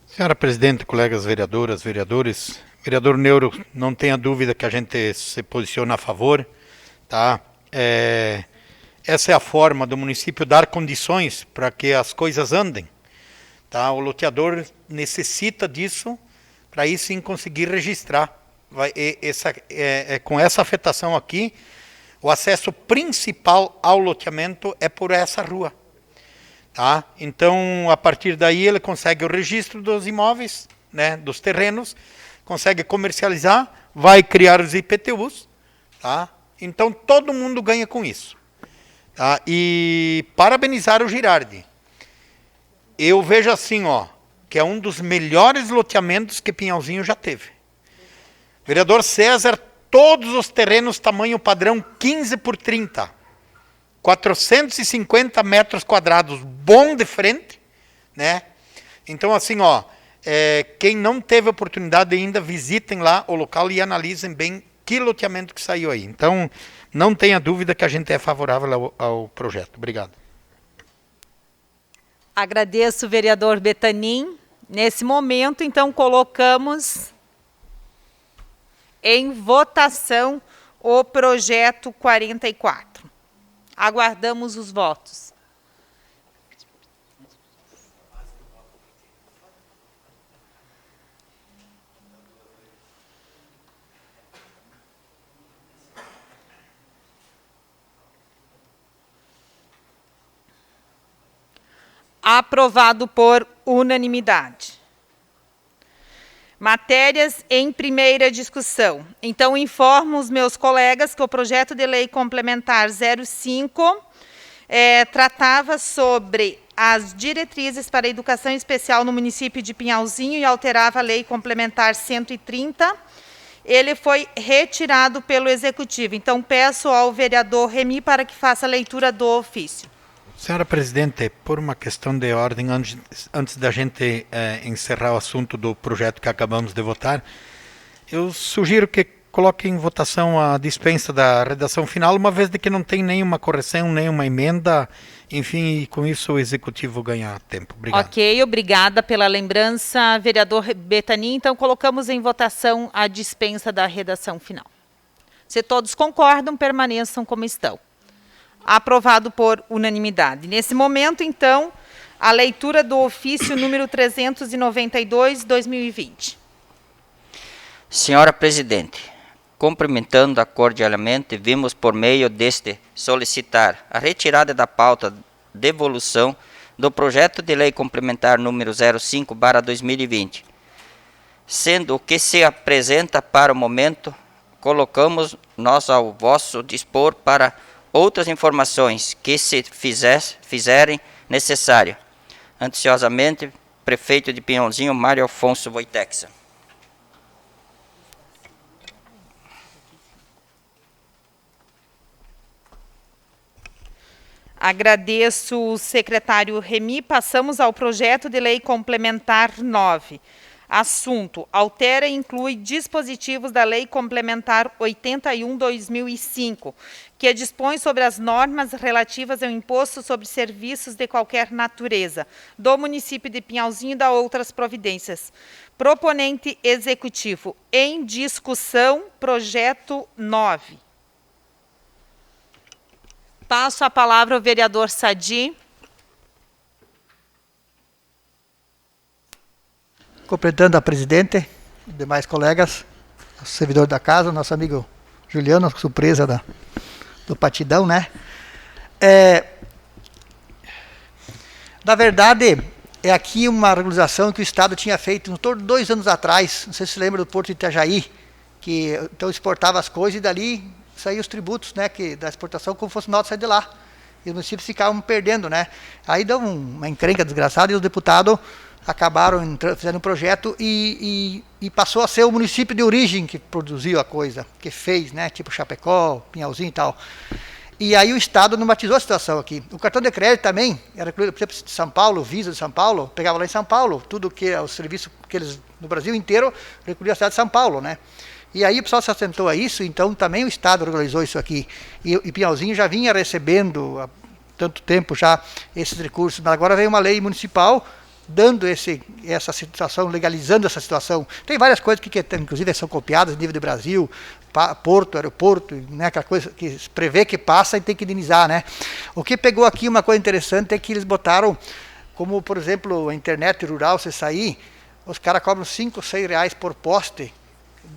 Senhora presidente, colegas vereadoras, vereadores, vereador Neuro, não tenha dúvida que a gente se posiciona a favor, tá? Essa é a forma do município dar condições para que as coisas andem, tá? O loteador necessita disso para aí sim conseguir registrar. Com essa afetação aqui, o acesso principal ao loteamento é por essa rua. Tá? Então, a partir daí, ele consegue o registro dos imóveis, né, dos terrenos, consegue comercializar, vai criar os IPTUs. Tá? Então, todo mundo ganha com isso. Tá? E parabenizar o Girardi. Eu vejo assim, ó, que é um dos melhores loteamentos que Pinhalzinho já teve. Vereador César, todos os terrenos tamanho padrão 15 por 30. 450 metros quadrados, bom de frente, né? Então, assim, ó, quem não teve oportunidade ainda, visitem lá o local e analisem bem que loteamento que saiu aí. Então, não tenha dúvida que a gente é favorável ao projeto. Obrigado. Agradeço, vereador Betanin. Nesse momento, então, colocamos em votação o projeto 44. Aguardamos os votos. Aprovado por unanimidade. Matérias em primeira discussão. Então, informo os meus colegas que o projeto de lei complementar 05 tratava sobre as diretrizes para a educação especial no município de Pinhalzinho e alterava a lei complementar 130. Ele foi retirado pelo Executivo. Então, peço ao vereador Remy para que faça a leitura do ofício. Senhora Presidente, por uma questão de ordem, antes da gente encerrar o assunto do projeto que acabamos de votar, eu sugiro que coloque em votação a dispensa da redação final, uma vez de que não tem nenhuma correção, nenhuma emenda, enfim, e com isso o Executivo ganha tempo. Obrigado. Ok, obrigada pela lembrança, vereador Betanin. Então, colocamos em votação a dispensa da redação final. Se todos concordam, permaneçam como estão. Aprovado por unanimidade. Nesse momento, então, a leitura do ofício número 392/2020. Senhora Presidente, cumprimentando-a cordialmente, vimos por meio deste solicitar a retirada da pauta de devolução do projeto de lei complementar número 05/2020. Sendo o que se apresenta para o momento, colocamos nós ao vosso dispor para outras informações que se fizerem necessário. Ansiosamente, prefeito de Pinhalzinho, Mário Afonso Wojteksa. Agradeço o secretário Remy. Passamos ao projeto de lei complementar 9. Assunto: altera e inclui dispositivos da Lei Complementar 81/2005, que dispõe sobre as normas relativas ao imposto sobre serviços de qualquer natureza, do município de Pinhalzinho e da outras providências. Proponente executivo. Em discussão, projeto 9. Passo a palavra ao vereador Sadi. Completando a presidente, demais colegas, servidor da casa, nosso amigo Juliano, surpresa do Patidão, né? Na verdade, é aqui uma regularização que o Estado tinha feito em torno de 2 anos atrás, não sei se você lembra do Porto de Itajaí, que então exportava as coisas e dali saíam os tributos, né, da exportação, como fosse nota sair de lá. E os municípios ficavam perdendo, né? Aí deu uma encrenca desgraçada e os deputados acabaram fazendo um projeto e passou a ser o município de origem que produziu a coisa, que fez, né? Tipo Chapecó, Pinhalzinho e tal. E aí o Estado normatizou a situação aqui. O cartão de crédito também, era, por exemplo, de São Paulo, Visa de São Paulo, pegava lá em São Paulo, tudo que é o serviço que eles, no Brasil inteiro, recolhia a cidade de São Paulo, né? E aí o pessoal se assentou a isso, então também o Estado regularizou isso aqui. E Pinhalzinho já vinha recebendo há tanto tempo já esses recursos, mas agora veio uma lei municipal dando essa situação, legalizando essa situação. Tem várias coisas que inclusive são copiadas a nível do Brasil, porto, aeroporto, né, aquela coisa que prevê que passa e tem que indenizar, né? O que pegou aqui uma coisa interessante é que eles botaram, como por exemplo a internet rural, você sair, os caras cobram 5, 6 reais por poste,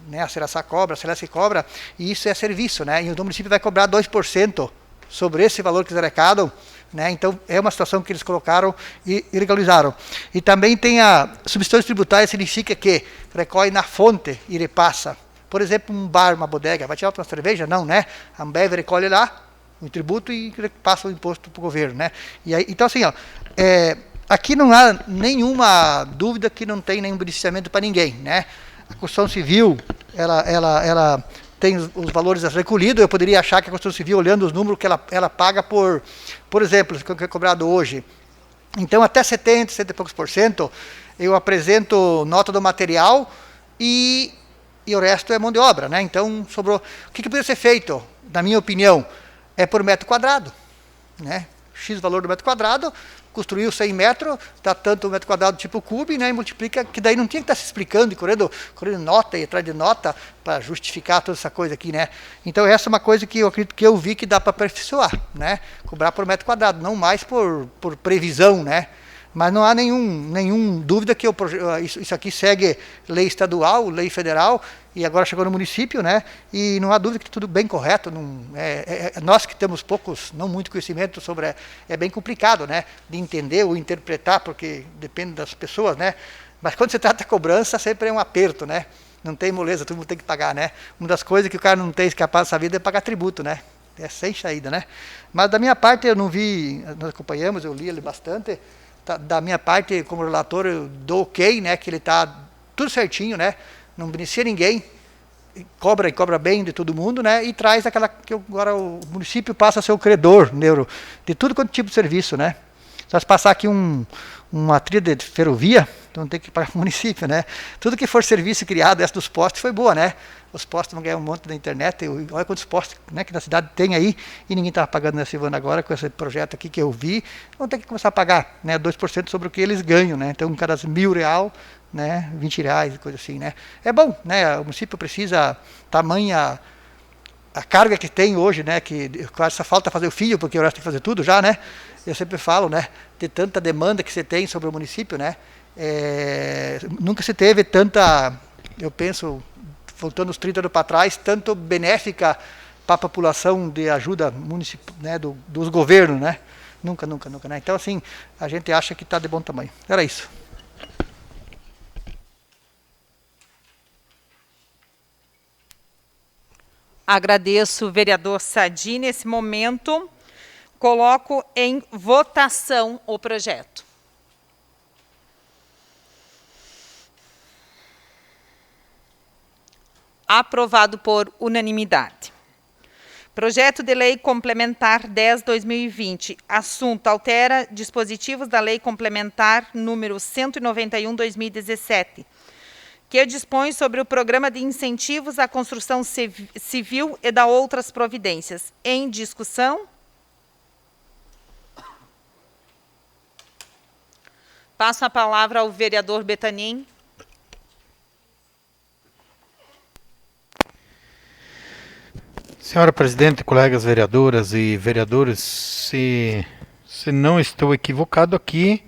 né? A Serasa cobra, a Celeste cobra, e isso é serviço, né? E o município vai cobrar 2% sobre esse valor que eles arrecadam, né? Então, é uma situação que eles colocaram e legalizaram. E também tem a substituição tributária, significa que recolhe na fonte e repassa. Por exemplo, um bar, uma bodega, vai tirar outra cerveja? Não, né? A Ambev recolhe lá o tributo e passa o imposto para o governo, né? E aí, então, assim, ó, aqui não há nenhuma dúvida que não tem nenhum beneficiamento para ninguém, né? A construção civil, ela tem os valores recolhidos. Eu poderia achar que a construção civil, olhando os números que ela paga por exemplo, que é cobrado hoje. Então, até 70, 60 e poucos por cento, eu apresento nota do material e o resto é mão de obra, né? Então, sobrou. O que poderia ser feito, na minha opinião, é por metro quadrado, né? X valor do metro quadrado, construiu 100 metros, dá tanto metro quadrado tipo cube, né? E multiplica, que daí não tinha que estar se explicando e correndo nota e atrás de nota para justificar toda essa coisa aqui, né? Então, essa é uma coisa que eu acredito que eu vi que dá para aperfeiçoar, né? Cobrar por metro quadrado, não mais por previsão, né? Mas não há nenhum dúvida que isso aqui segue lei estadual, lei federal, e agora chegou no município, né? E não há dúvida que tudo bem correto. Nós que temos não muito conhecimento sobre, é bem complicado, né? De entender ou interpretar, porque depende das pessoas, né? Mas quando se trata de cobrança, sempre é um aperto, né? Não tem moleza, todo mundo tem que pagar, né? Uma das coisas que o cara não tem escapado dessa vida é pagar tributo, né? É sem saída, né? Mas da minha parte eu não vi, nós acompanhamos, eu li ele bastante. Da minha parte, como relator, eu dou ok, né, que ele está tudo certinho, né, não beneficia ninguém, cobra bem de todo mundo, né, e traz aquela que agora o município passa a ser o credor, de tudo quanto tipo de serviço, né. Se nós passar aqui uma trilha de ferrovia, então tem que ir para o município, né. Tudo que for serviço criado, essa dos postes foi boa, né. Os postes vão ganhar um monte da internet, olha quantos postes, né, que na cidade tem aí, e ninguém estava pagando na Silvana agora, com esse projeto aqui que eu vi, vão ter que começar a pagar, né, 2% sobre o que eles ganham, né, então cada R$1.000, né, R$20, coisa assim, né. É bom, né, o município precisa, tamanha a carga que tem hoje, né, que quase só falta fazer o fio, porque o resto tem que fazer tudo já, né, eu sempre falo, né, de tanta demanda que você tem sobre o município, né, nunca se teve tanta, eu penso, voltando os 30 anos para trás, tanto benéfica para a população de ajuda municipal, né, dos governos, né? Nunca, né? Então, assim, a gente acha que está de bom tamanho. Era isso. Agradeço o vereador Sadi. Nesse momento, coloco em votação o projeto. Aprovado por unanimidade. Projeto de Lei Complementar 10/2020. Assunto: altera dispositivos da Lei Complementar número 191/2017, que dispõe sobre o Programa de Incentivos à Construção Civil e da outras providências. Em discussão. Passo a palavra ao vereador Betanin. Senhora presidente, colegas vereadoras e vereadores, se não estou equivocado aqui,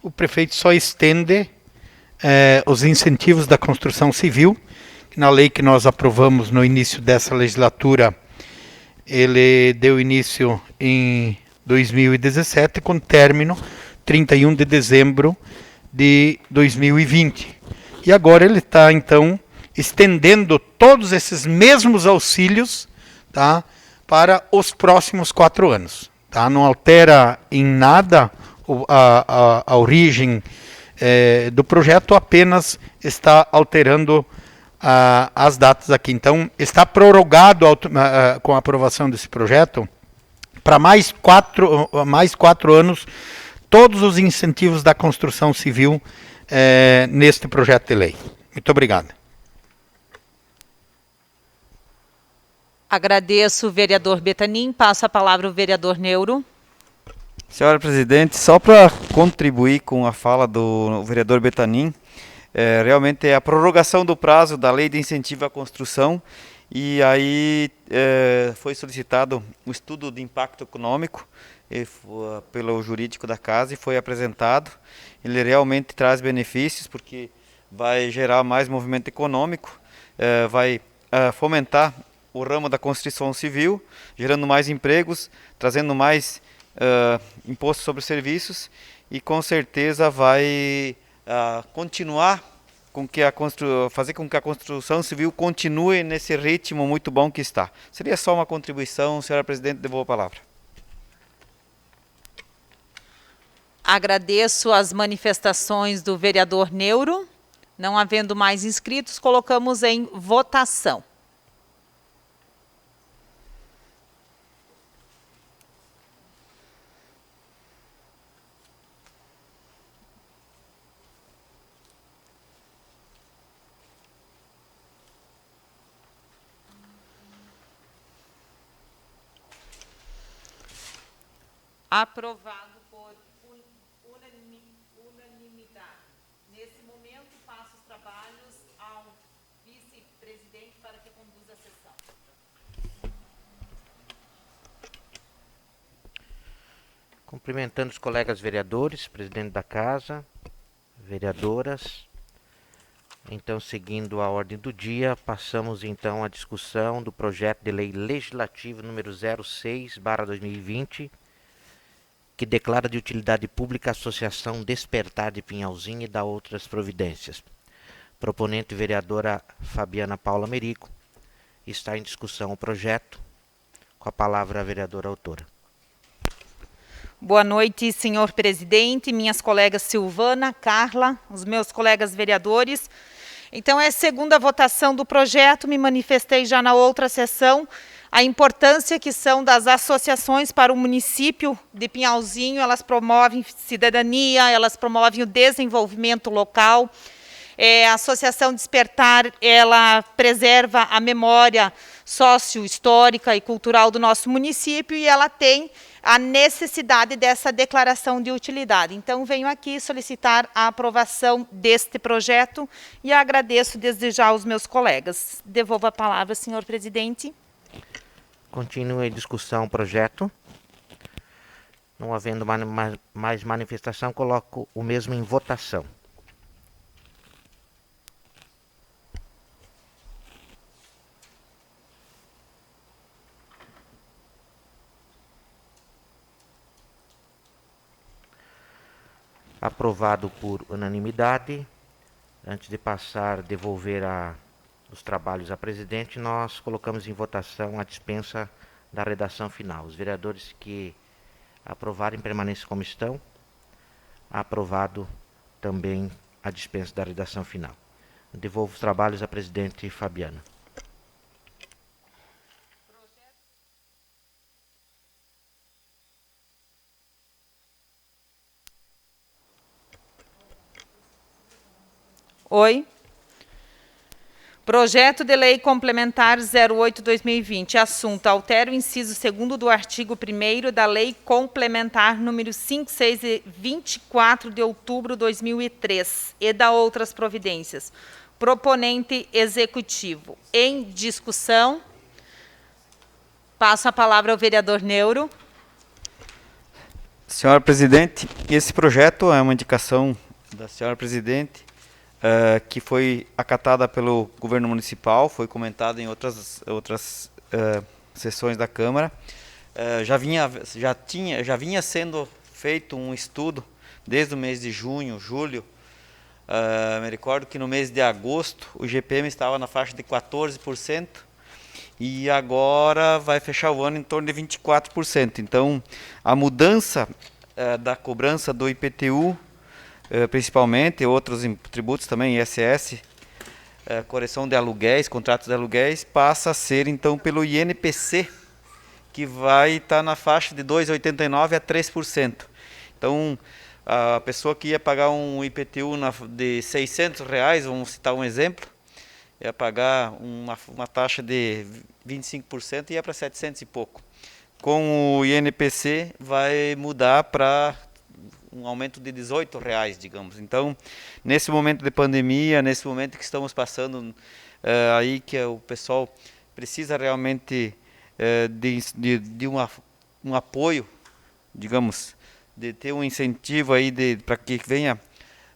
o prefeito só estende os incentivos da construção civil. Na lei que nós aprovamos no início dessa legislatura, ele deu início em 2017, com término 31 de dezembro de 2020. E agora ele está, então, estendendo todos esses mesmos auxílios, tá, para os próximos 4 anos. Tá? Não altera em nada a origem do projeto, apenas está alterando as datas aqui. Então, está prorrogado com a aprovação desse projeto para mais 4 anos todos os incentivos da construção civil neste projeto de lei. Muito obrigado. Agradeço o vereador Betanin. Passo a palavra ao vereador Neuro. Senhora presidente, só para contribuir com a fala do vereador Betanin, realmente é a prorrogação do prazo da Lei de Incentivo à Construção, e aí foi solicitado um estudo de impacto econômico pelo jurídico da casa e foi apresentado. Ele realmente traz benefícios porque vai gerar mais movimento econômico, vai fomentar o ramo da construção civil, gerando mais empregos, trazendo mais imposto sobre serviços, e com certeza vai continuar fazer com que a construção civil continue nesse ritmo muito bom que está. Seria só uma contribuição, senhora presidente, devolvo a palavra. Agradeço as manifestações do vereador Neuro. Não havendo mais inscritos, colocamos em votação. Aprovado por unanimidade. Nesse momento, passo os trabalhos ao vice-presidente para que conduza a sessão. Cumprimentando os colegas vereadores, presidente da casa, vereadoras. Então, seguindo a ordem do dia, passamos então à discussão do projeto de lei legislativo número 06/2020, que declara de utilidade pública a Associação Despertar de Pinhalzinho e dá outras providências. Proponente vereadora Fabiana Paula Merico. Está em discussão o projeto. Com a palavra a vereadora autora. Boa noite, senhor presidente, minhas colegas Silvana, Carla, os meus colegas vereadores. Então, é a segunda votação do projeto, me manifestei já na outra sessão, a importância que são das associações para o município de Pinhalzinho. Elas promovem cidadania, elas promovem o desenvolvimento local. A Associação Despertar, ela preserva a memória sócio-histórica e cultural do nosso município e ela tem a necessidade dessa declaração de utilidade. Então, venho aqui solicitar a aprovação deste projeto e agradeço desde já aos meus colegas. Devolvo a palavra, senhor presidente. Continua em discussão o projeto. Não havendo mais manifestação, coloco o mesmo em votação. Aprovado por unanimidade. Antes de devolver os trabalhos à presidente, nós colocamos em votação a dispensa da redação final. Os vereadores que aprovarem permanecem como estão. Aprovado também a dispensa da redação final. Devolvo os trabalhos à presidente Fabiana. Oi. Projeto de Lei Complementar 08/2020. Assunto: altera o inciso 2º do artigo 1º da Lei Complementar número 56/24 de outubro de 2003 e dá outras providências. Proponente executivo. Em discussão. Passo a palavra ao vereador Neuro. Senhora presidente, esse projeto é uma indicação da senhora presidente, que foi acatada pelo governo municipal, foi comentada em outras sessões da Câmara. Já vinha sendo feito um estudo desde o mês de junho, julho. Me recordo que no mês de agosto o IGPM estava na faixa de 14% e agora vai fechar o ano em torno de 24%. Então, a mudança da cobrança do IPTU, principalmente, outros tributos também, ISS, correção de aluguéis, contratos de aluguéis, passa a ser então pelo INPC, que vai estar na faixa de 2,89% a 3%. Então, a pessoa que ia pagar um IPTU de R$600, vamos citar um exemplo, ia pagar uma taxa de 25% e ia para 700 e pouco. Com o INPC vai mudar para um aumento de R$18, digamos. Então, nesse momento de pandemia, nesse momento que estamos passando, aí que o pessoal precisa realmente de um apoio, digamos, de ter um incentivo aí para que venha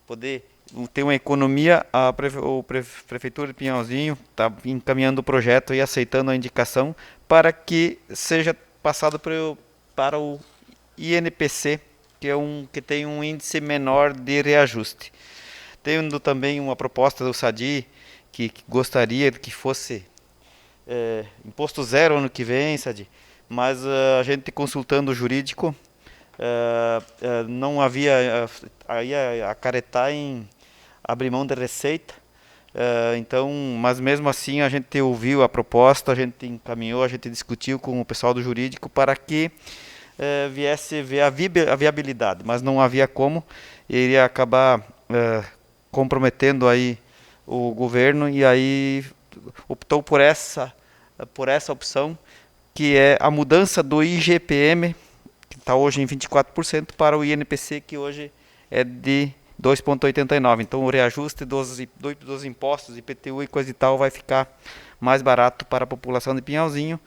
poder ter uma economia, a Prefeitura de Pinhalzinho está encaminhando o projeto e aceitando a indicação para que seja passado para o INPC, que tem um índice menor de reajuste. Tendo também uma proposta do SADI, que gostaria que fosse imposto zero ano que vem, SADI, mas a gente consultando o jurídico, não havia, ia acarretar em abrir mão da receita. Então, mas mesmo assim a gente ouviu a proposta, a gente encaminhou, a gente discutiu com o pessoal do jurídico para que viesse ver a viabilidade, mas não havia como, iria acabar comprometendo aí o governo, e aí optou por essa opção, que é a mudança do IGPM, que está hoje em 24%, para o INPC, que hoje é de 2,89. Então o reajuste dos impostos, IPTU e coisa e tal, vai ficar mais barato para a população de Pinhalzinho,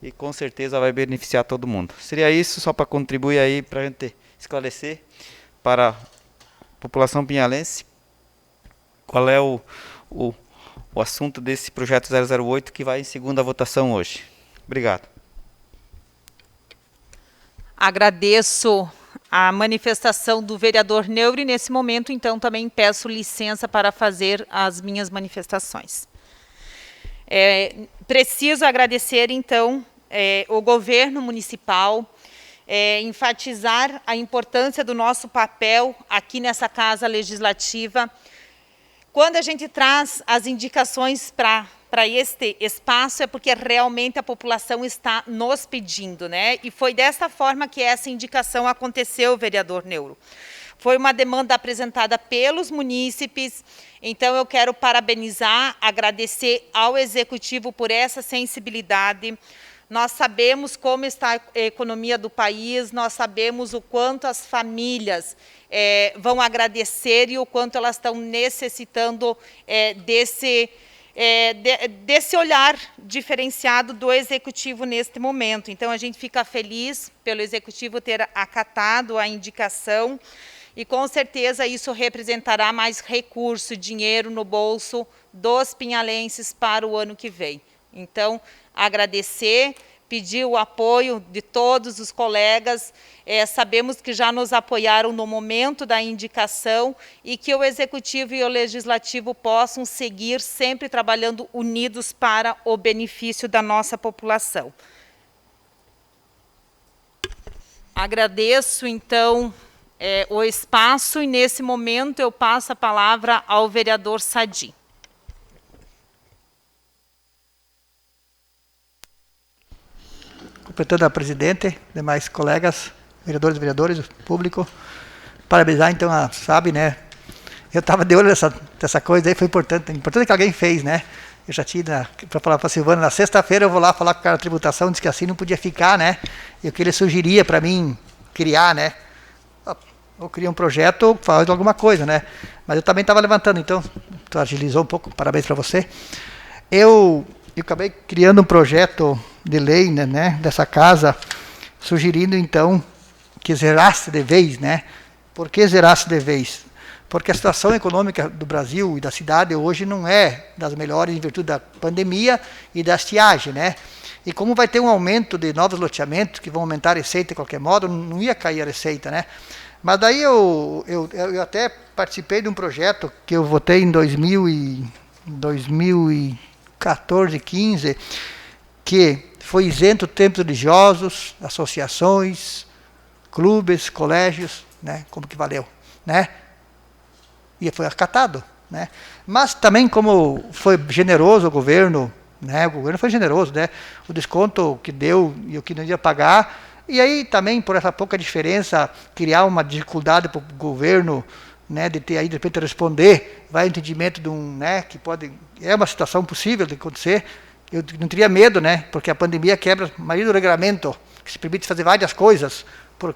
e com certeza vai beneficiar todo mundo. Seria isso, só para contribuir aí, para a gente esclarecer para a população pinhalense qual é o assunto desse projeto 008, que vai em segunda votação hoje. Obrigado. Agradeço a manifestação do vereador Neuro, e nesse momento, então, também peço licença para fazer as minhas manifestações. Preciso agradecer, então, o governo municipal, enfatizar a importância do nosso papel aqui nessa Casa Legislativa. Quando a gente traz as indicações para este espaço, é porque realmente a população está nos pedindo, né? E foi dessa forma que essa indicação aconteceu, vereador Neuro. Foi uma demanda apresentada pelos munícipes, então eu quero parabenizar, agradecer ao Executivo por essa sensibilidade. Nós sabemos como está a economia do país, nós sabemos o quanto as famílias vão agradecer e o quanto elas estão necessitando desse olhar diferenciado do Executivo neste momento. Então, a gente fica feliz pelo Executivo ter acatado a indicação, e com certeza isso representará mais recurso, dinheiro no bolso dos pinhalenses para o ano que vem. Então, agradecer, pedir o apoio de todos os colegas, sabemos que já nos apoiaram no momento da indicação, e que o Executivo e o Legislativo possam seguir sempre trabalhando unidos para o benefício da nossa população. Agradeço, então, o espaço, e nesse momento eu passo a palavra ao vereador Sadi. Completando a presidente, demais colegas, vereadores e vereadores, público, parabenizar então a SAB, né? Eu estava de olho nessa coisa aí, foi importante que alguém fez, né? Eu já tinha, para falar para a Silvana, na sexta-feira eu vou lá falar com o cara da tributação, disse que assim não podia ficar, né? E o que ele sugeria para mim criar, né? Ou criar um projeto, ou faz alguma coisa, né? Mas eu também estava levantando, então, tu agilizou um pouco, parabéns para você. Eu acabei criando um projeto de lei, né, dessa casa, sugerindo, então, que zerasse de vez, né? Por que zerasse de vez? Porque a situação econômica do Brasil e da cidade hoje não é das melhores em virtude da pandemia e da estiagem, né? E como vai ter um aumento de novos loteamentos, que vão aumentar a receita de qualquer modo, não ia cair a receita, né? Mas daí eu até participei de um projeto que eu votei em 2014, 15, que foi isento templos religiosos, associações, clubes, colégios, né? Como que valeu, né? E foi acatado, né? Mas também, como foi generoso o governo, né? O governo foi generoso, né? O desconto que deu e o que não ia pagar. E aí também, por essa pouca diferença, criar uma dificuldade para o governo, né, de ter aí, de repente, responder, vai entendimento de um, né, que pode, é uma situação possível de acontecer. Eu não teria medo, né, porque a pandemia quebra a maioria do regulamento, que se permite fazer várias coisas,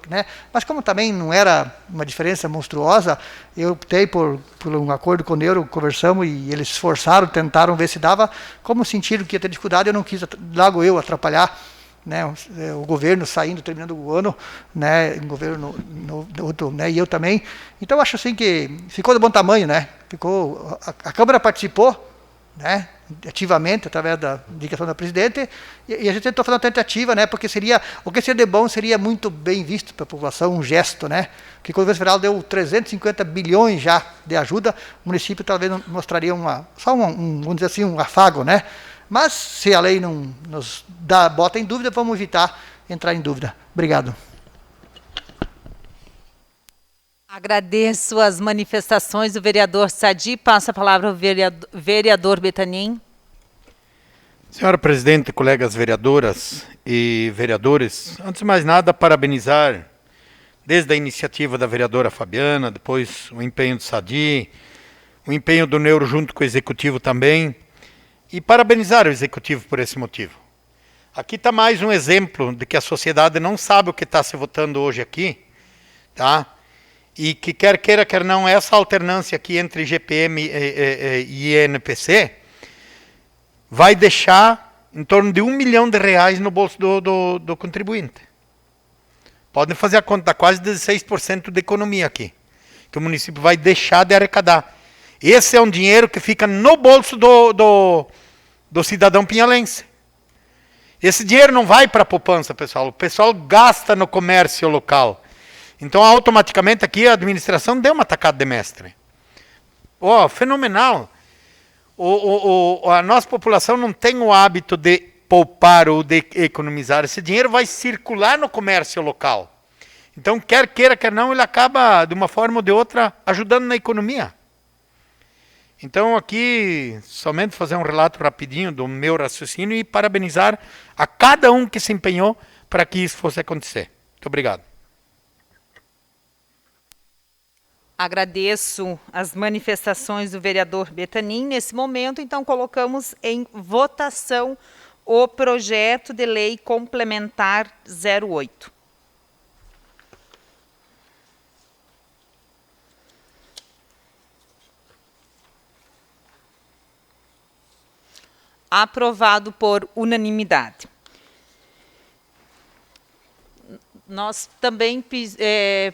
né, mas como também não era uma diferença monstruosa, eu optei por um acordo com o Neuro, conversamos e eles esforçaram, tentaram ver se dava, como sentiram que ia ter dificuldade, eu não quis logo eu atrapalhar, né, o governo saindo, terminando o ano, né, o governo outro, né, e eu também. Então acho assim que ficou de bom tamanho, né? Ficou, a Câmara participou, né, ativamente através da indicação da presidente, e a gente tentou fazer uma tentativa, né, porque o que seria de bom seria muito bem visto para a população, um gesto, né, que o governo federal deu 350 bilhões já de ajuda, o município talvez mostraria vamos dizer assim, um afago, né? Mas, se a lei não nos bota em dúvida, vamos evitar entrar em dúvida. Obrigado. Agradeço as manifestações do vereador Sadi. Passa a palavra ao vereador Betanin. Senhora presidente, colegas vereadoras e vereadores, antes de mais nada, parabenizar desde a iniciativa da vereadora Fabiana, depois o empenho do Sadi, o empenho do Neuro junto com o Executivo também, e parabenizar o Executivo por esse motivo. Aqui está mais um exemplo de que a sociedade não sabe o que está se votando hoje aqui, tá? E que quer queira, quer não, essa alternância aqui entre GPM e INPC vai deixar em torno de R$1 milhão no bolso do contribuinte. Podem fazer a conta, dá quase 16% de economia aqui, que o município vai deixar de arrecadar. Esse é um dinheiro que fica no bolso do cidadão pinhalense. Esse dinheiro não vai para a poupança, pessoal. O pessoal gasta no comércio local. Então, automaticamente, aqui a administração deu uma tacada de mestre. Fenomenal. A nossa população não tem o hábito de poupar ou de economizar. Esse dinheiro vai circular no comércio local. Então, quer queira, quer não, ele acaba, de uma forma ou de outra, ajudando na economia. Então, aqui, somente fazer um relato rapidinho do meu raciocínio e parabenizar a cada um que se empenhou para que isso fosse acontecer. Muito obrigado. Agradeço as manifestações do vereador Betanin. Nesse momento, então, colocamos em votação o projeto de lei complementar 08. Aprovado por unanimidade. Nós também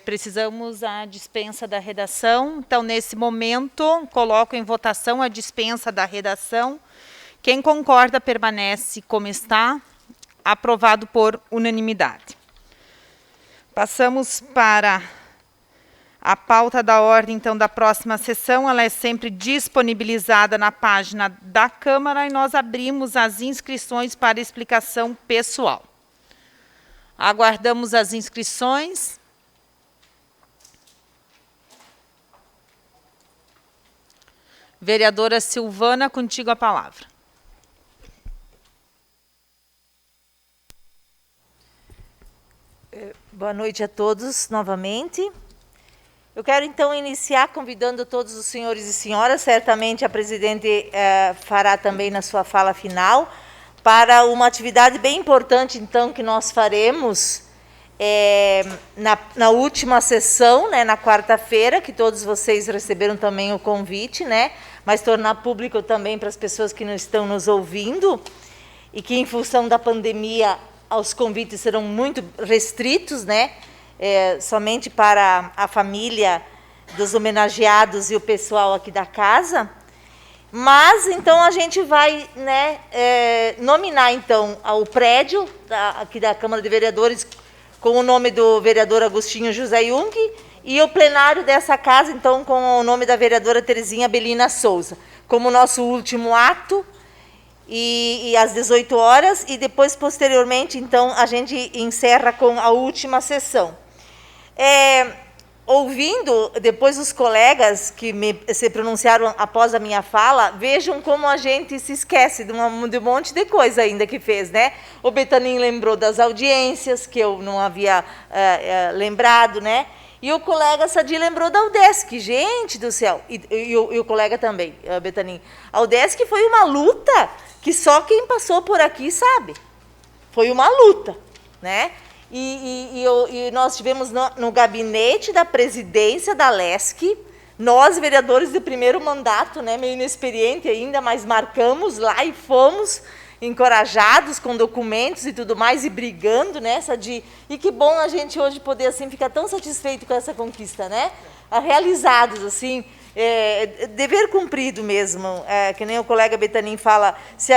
precisamos a dispensa da redação. Então, nesse momento, coloco em votação a dispensa da redação. Quem concorda permanece como está. Aprovado por unanimidade. Passamos para a pauta da ordem, então, da próxima sessão. Ela é sempre disponibilizada na página da Câmara e nós abrimos as inscrições para explicação pessoal. Aguardamos as inscrições. Vereadora Silvana, contigo a palavra. Boa noite a todos novamente. Eu quero então iniciar convidando todos os senhores e senhoras, certamente a presidente fará também na sua fala final, para uma atividade bem importante, então, que nós faremos na última sessão, né, na quarta-feira, que todos vocês receberam também o convite, né, mas tornar público também para as pessoas que não estão nos ouvindo, e que, em função da pandemia, os convites serão muito restritos, né, somente para a família dos homenageados e o pessoal aqui da casa. Mas, então, a gente vai, né, nominar, então, o prédio aqui da Câmara de Vereadores com o nome do vereador Agostinho José Jung e o plenário dessa casa, então, com o nome da vereadora Terezinha Belina Souza, como nosso último ato, e às 18 horas, e depois, posteriormente, então, a gente encerra com a última sessão. Ouvindo depois os colegas que se pronunciaram após a minha fala, vejam como a gente se esquece de um monte de coisa ainda que fez, né? O Betanin lembrou das audiências, que eu não havia lembrado, né? E o colega Sadi lembrou da UDESC, gente do céu, e o colega também, Betanin. A UDESC foi uma luta que só quem passou por aqui sabe. Foi uma luta, né? E nós tivemos no gabinete da presidência da LESC, nós, vereadores de primeiro mandato, né, meio inexperiente ainda, mas marcamos lá e fomos encorajados com documentos e tudo mais, e brigando, né, Sadi? E que bom a gente hoje poder, assim, ficar tão satisfeito com essa conquista, né? Realizados, assim, dever cumprido mesmo, que nem o colega Betanin fala, se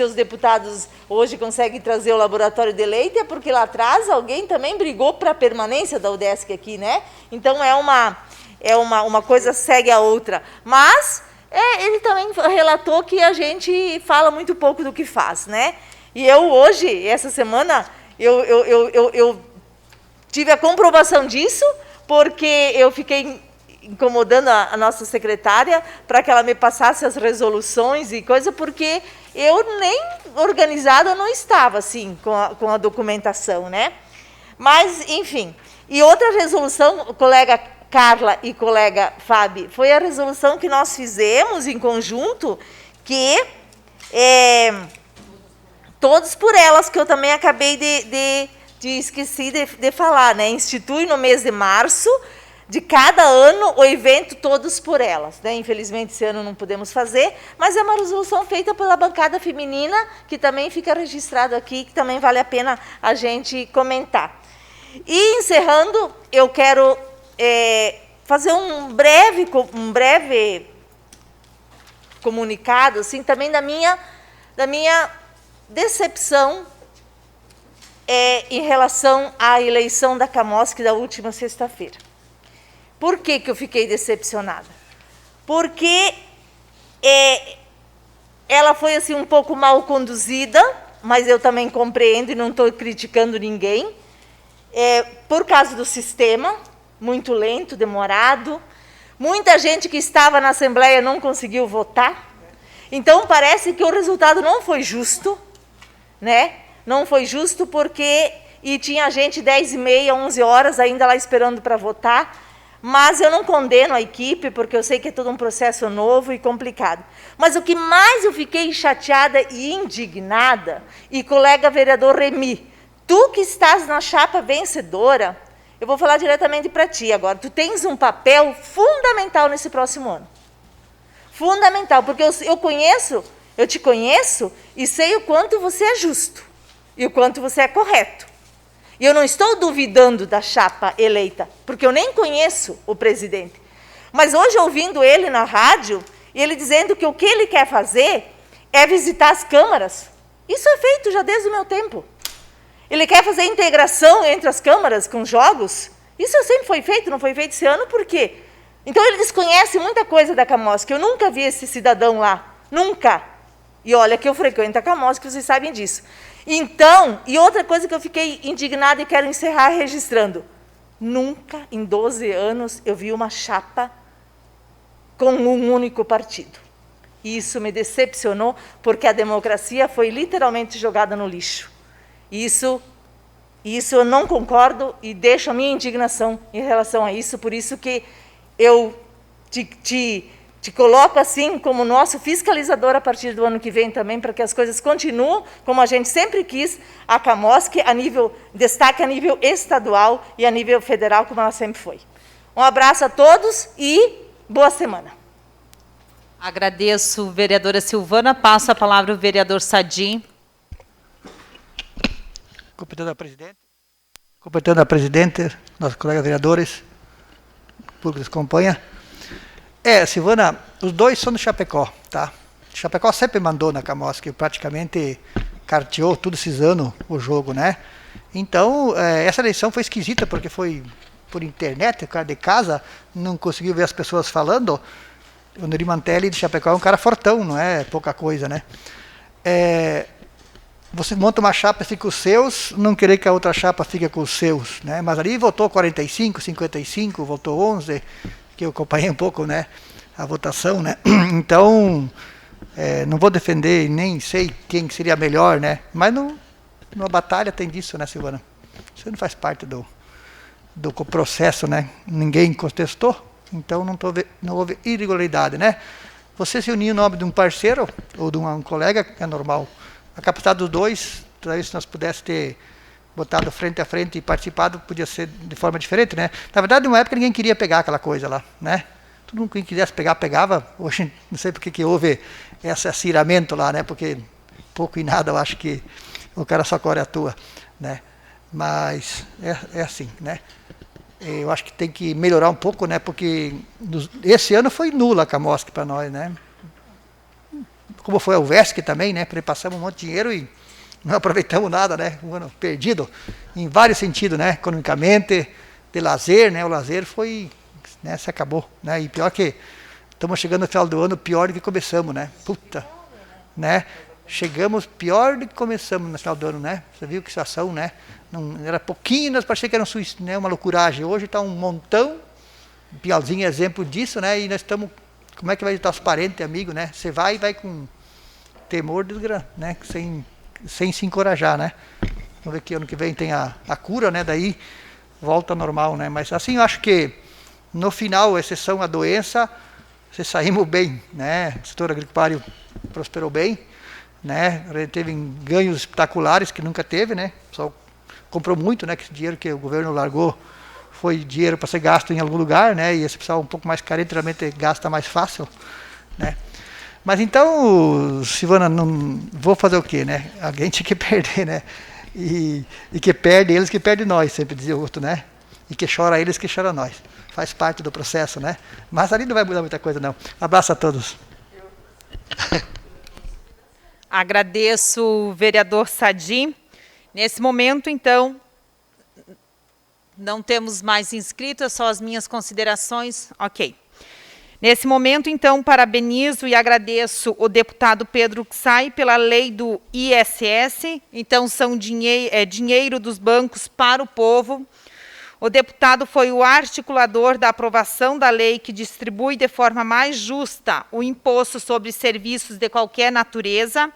os deputados hoje conseguem trazer o laboratório de leite, é porque lá atrás alguém também brigou para a permanência da UDESC aqui, né? Então, uma coisa segue a outra. Mas ele também relatou que a gente fala muito pouco do que faz, né? E eu hoje, essa semana, eu tive a comprovação disso, porque eu fiquei incomodando a nossa secretária para que ela me passasse as resoluções e coisa, porque eu nem organizada não estava, assim, com a documentação, né? Mas, enfim. E outra resolução, colega Carla e colega Fábio, foi a resolução que nós fizemos em conjunto, que Todos por Elas, que eu também acabei esqueci de falar, né? Institui no mês de março de cada ano o evento Todos por Elas, né? Infelizmente esse ano não podemos fazer, mas é uma resolução feita pela bancada feminina, que também fica registrado aqui, que também vale a pena a gente comentar. E encerrando, eu quero fazer um breve comunicado, assim, também da minha decepção em relação à eleição da Camosc da última sexta-feira. Por que eu fiquei decepcionada? Porque ela foi assim um pouco mal conduzida, mas eu também compreendo e não estou criticando ninguém, por causa do sistema, muito lento, demorado. Muita gente que estava na Assembleia não conseguiu votar. Então, parece que o resultado não foi justo, né? Não foi justo porque... E tinha gente 10h30, 11 horas ainda lá esperando para votar. Mas eu não condeno a equipe, porque eu sei que é todo um processo novo e complicado. Mas o que mais eu fiquei chateada e indignada, e colega vereador Remy, tu que estás na chapa vencedora, eu vou falar diretamente para ti agora, tu tens um papel fundamental nesse próximo ano. Fundamental, porque eu te conheço e sei o quanto você é justo e o quanto você é correto. E eu não estou duvidando da chapa eleita, porque eu nem conheço o presidente. Mas hoje, ouvindo ele na rádio, ele dizendo que o que ele quer fazer é visitar as câmaras. Isso é feito já desde o meu tempo. Ele quer fazer integração entre as câmaras com jogos. Isso sempre foi feito, não foi feito esse ano, por quê? Então, ele desconhece muita coisa da Camosc. Eu nunca vi esse cidadão lá, nunca. E olha que eu frequento a Camosc, vocês sabem disso. Então, e outra coisa que eu fiquei indignada e quero encerrar registrando. Nunca, em 12 anos, eu vi uma chapa com um único partido. E isso me decepcionou, porque a democracia foi literalmente jogada no lixo. Isso eu não concordo e deixo a minha indignação em relação a isso, por isso que eu te coloco assim como nosso fiscalizador a partir do ano que vem também, para que as coisas continuem como a gente sempre quis, a Camosc destaque a nível estadual e a nível federal, como ela sempre foi. Um abraço a todos e boa semana. Agradeço, vereadora Silvana. Passo a palavra ao vereador Sadi. Cumprimentando a presidente, nossos colegas vereadores, público que acompanha. Silvana, os dois são do Chapecó, tá? Chapecó sempre mandou na Camosc, praticamente carteou tudo esses anos o jogo, né? Então, essa eleição foi esquisita, porque foi por internet, o cara de casa não conseguiu ver as pessoas falando. O Neri Mantelli de Chapecó é um cara fortão, não é pouca coisa, né? Você monta uma chapa e fica com os seus, não querer que a outra chapa fique com os seus, né? Mas ali votou 45, 55, votou 11, que eu acompanhei um pouco, né, a votação, né? Então, não vou defender, nem sei quem seria melhor, né? Mas numa batalha tem disso, né, Silvana? Você não faz parte do processo, né? Ninguém contestou, então não houve irregularidade, né? Você se unir em nome de um parceiro ou de um colega é normal. A capacidade dos dois, talvez se nós pudéssemos ter botado frente a frente e participado, podia ser de forma diferente, né? Na verdade, numa época ninguém queria pegar aquela coisa lá, né? Todo mundo que quisesse pegar, pegava. Hoje, não sei por que houve esse aciramento lá, né? Porque pouco e nada, eu acho que o cara só corre a tua, né? Mas é assim, né? Eu acho que tem que melhorar um pouco, né? Porque esse ano foi nula a Camosc para nós, né? Como foi a UVESC também, né? Passamos um monte de dinheiro e não aproveitamos nada, né? Um ano perdido, em vários sentidos, né? Economicamente, de lazer, né? O lazer foi, né? Se acabou, né? E pior que estamos chegando no final do ano, pior do que começamos, né? Puta, né? chegamos pior do que começamos no final do ano, né? Você viu que situação, né? Não, era pouquinho, nós parecia que era uma loucuragem. Hoje está um montão. Piauzinho é exemplo disso, né? E nós estamos... Como é que vai estar os parentes, amigos, né? Você vai com temor, né? Sem se encorajar, né? Vamos ver que ano que vem tem a cura, né? Daí volta ao normal, né? Mas assim, eu acho que no final, exceção a doença, vocês saímos bem, né? O setor agropecuário prosperou bem, né? Teve ganhos espetaculares que nunca teve, né? O pessoal comprou muito, né? Que esse dinheiro que o governo largou foi dinheiro para ser gasto em algum lugar, né? E esse pessoal um pouco mais carente realmente gasta mais fácil, né? Mas então, Silvana, não vou fazer o quê, né? Alguém tinha que perder, né? E que perde eles, que perde nós, sempre dizia o outro, né? E que chora eles, que chora nós. Faz parte do processo, né? Mas ali não vai mudar muita coisa, não. Abraço a todos. Agradeço o vereador Sadi. Nesse momento, então, não temos mais inscritos, só as minhas considerações. Ok. Nesse momento, então, parabenizo e agradeço o deputado Pedro Xay pela lei do ISS. Então, são dinheiro dos bancos para o povo. O deputado foi o articulador da aprovação da lei que distribui de forma mais justa o imposto sobre serviços de qualquer natureza.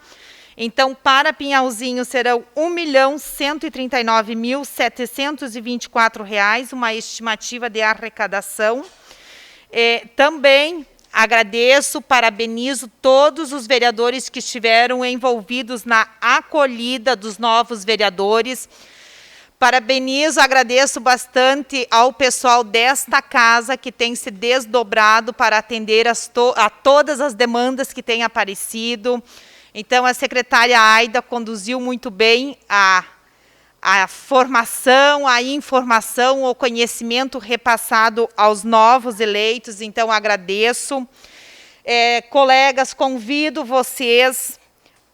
Então, para Pinhalzinho serão R$ 1.139.724, uma estimativa de arrecadação. Também agradeço, parabenizo todos os vereadores que estiveram envolvidos na acolhida dos novos vereadores. Parabenizo, agradeço bastante ao pessoal desta casa que tem se desdobrado para atender a todas as demandas que têm aparecido. Então, a secretária Aida conduziu muito bem a formação, a informação, o conhecimento repassado aos novos eleitos. Então, agradeço. Colegas, convido vocês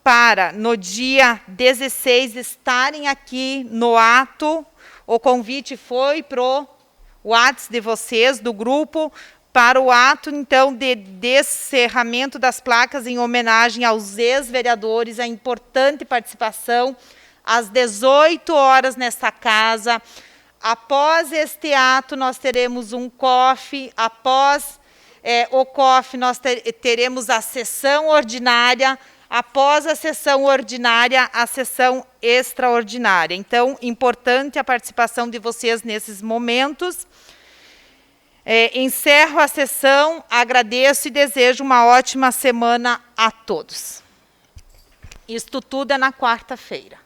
para, no dia 16, estarem aqui no ato. O convite foi para o WhatsApp de vocês, do grupo, para o ato, então, de descerramento das placas em homenagem aos ex-vereadores, a importante participação, às 18 horas nesta casa. Após este ato, nós teremos um COF. Após o COF, nós teremos a sessão ordinária. Após a sessão ordinária, a sessão extraordinária. Então, importante a participação de vocês nesses momentos. Encerro a sessão, agradeço e desejo uma ótima semana a todos. Isto tudo é na quarta-feira.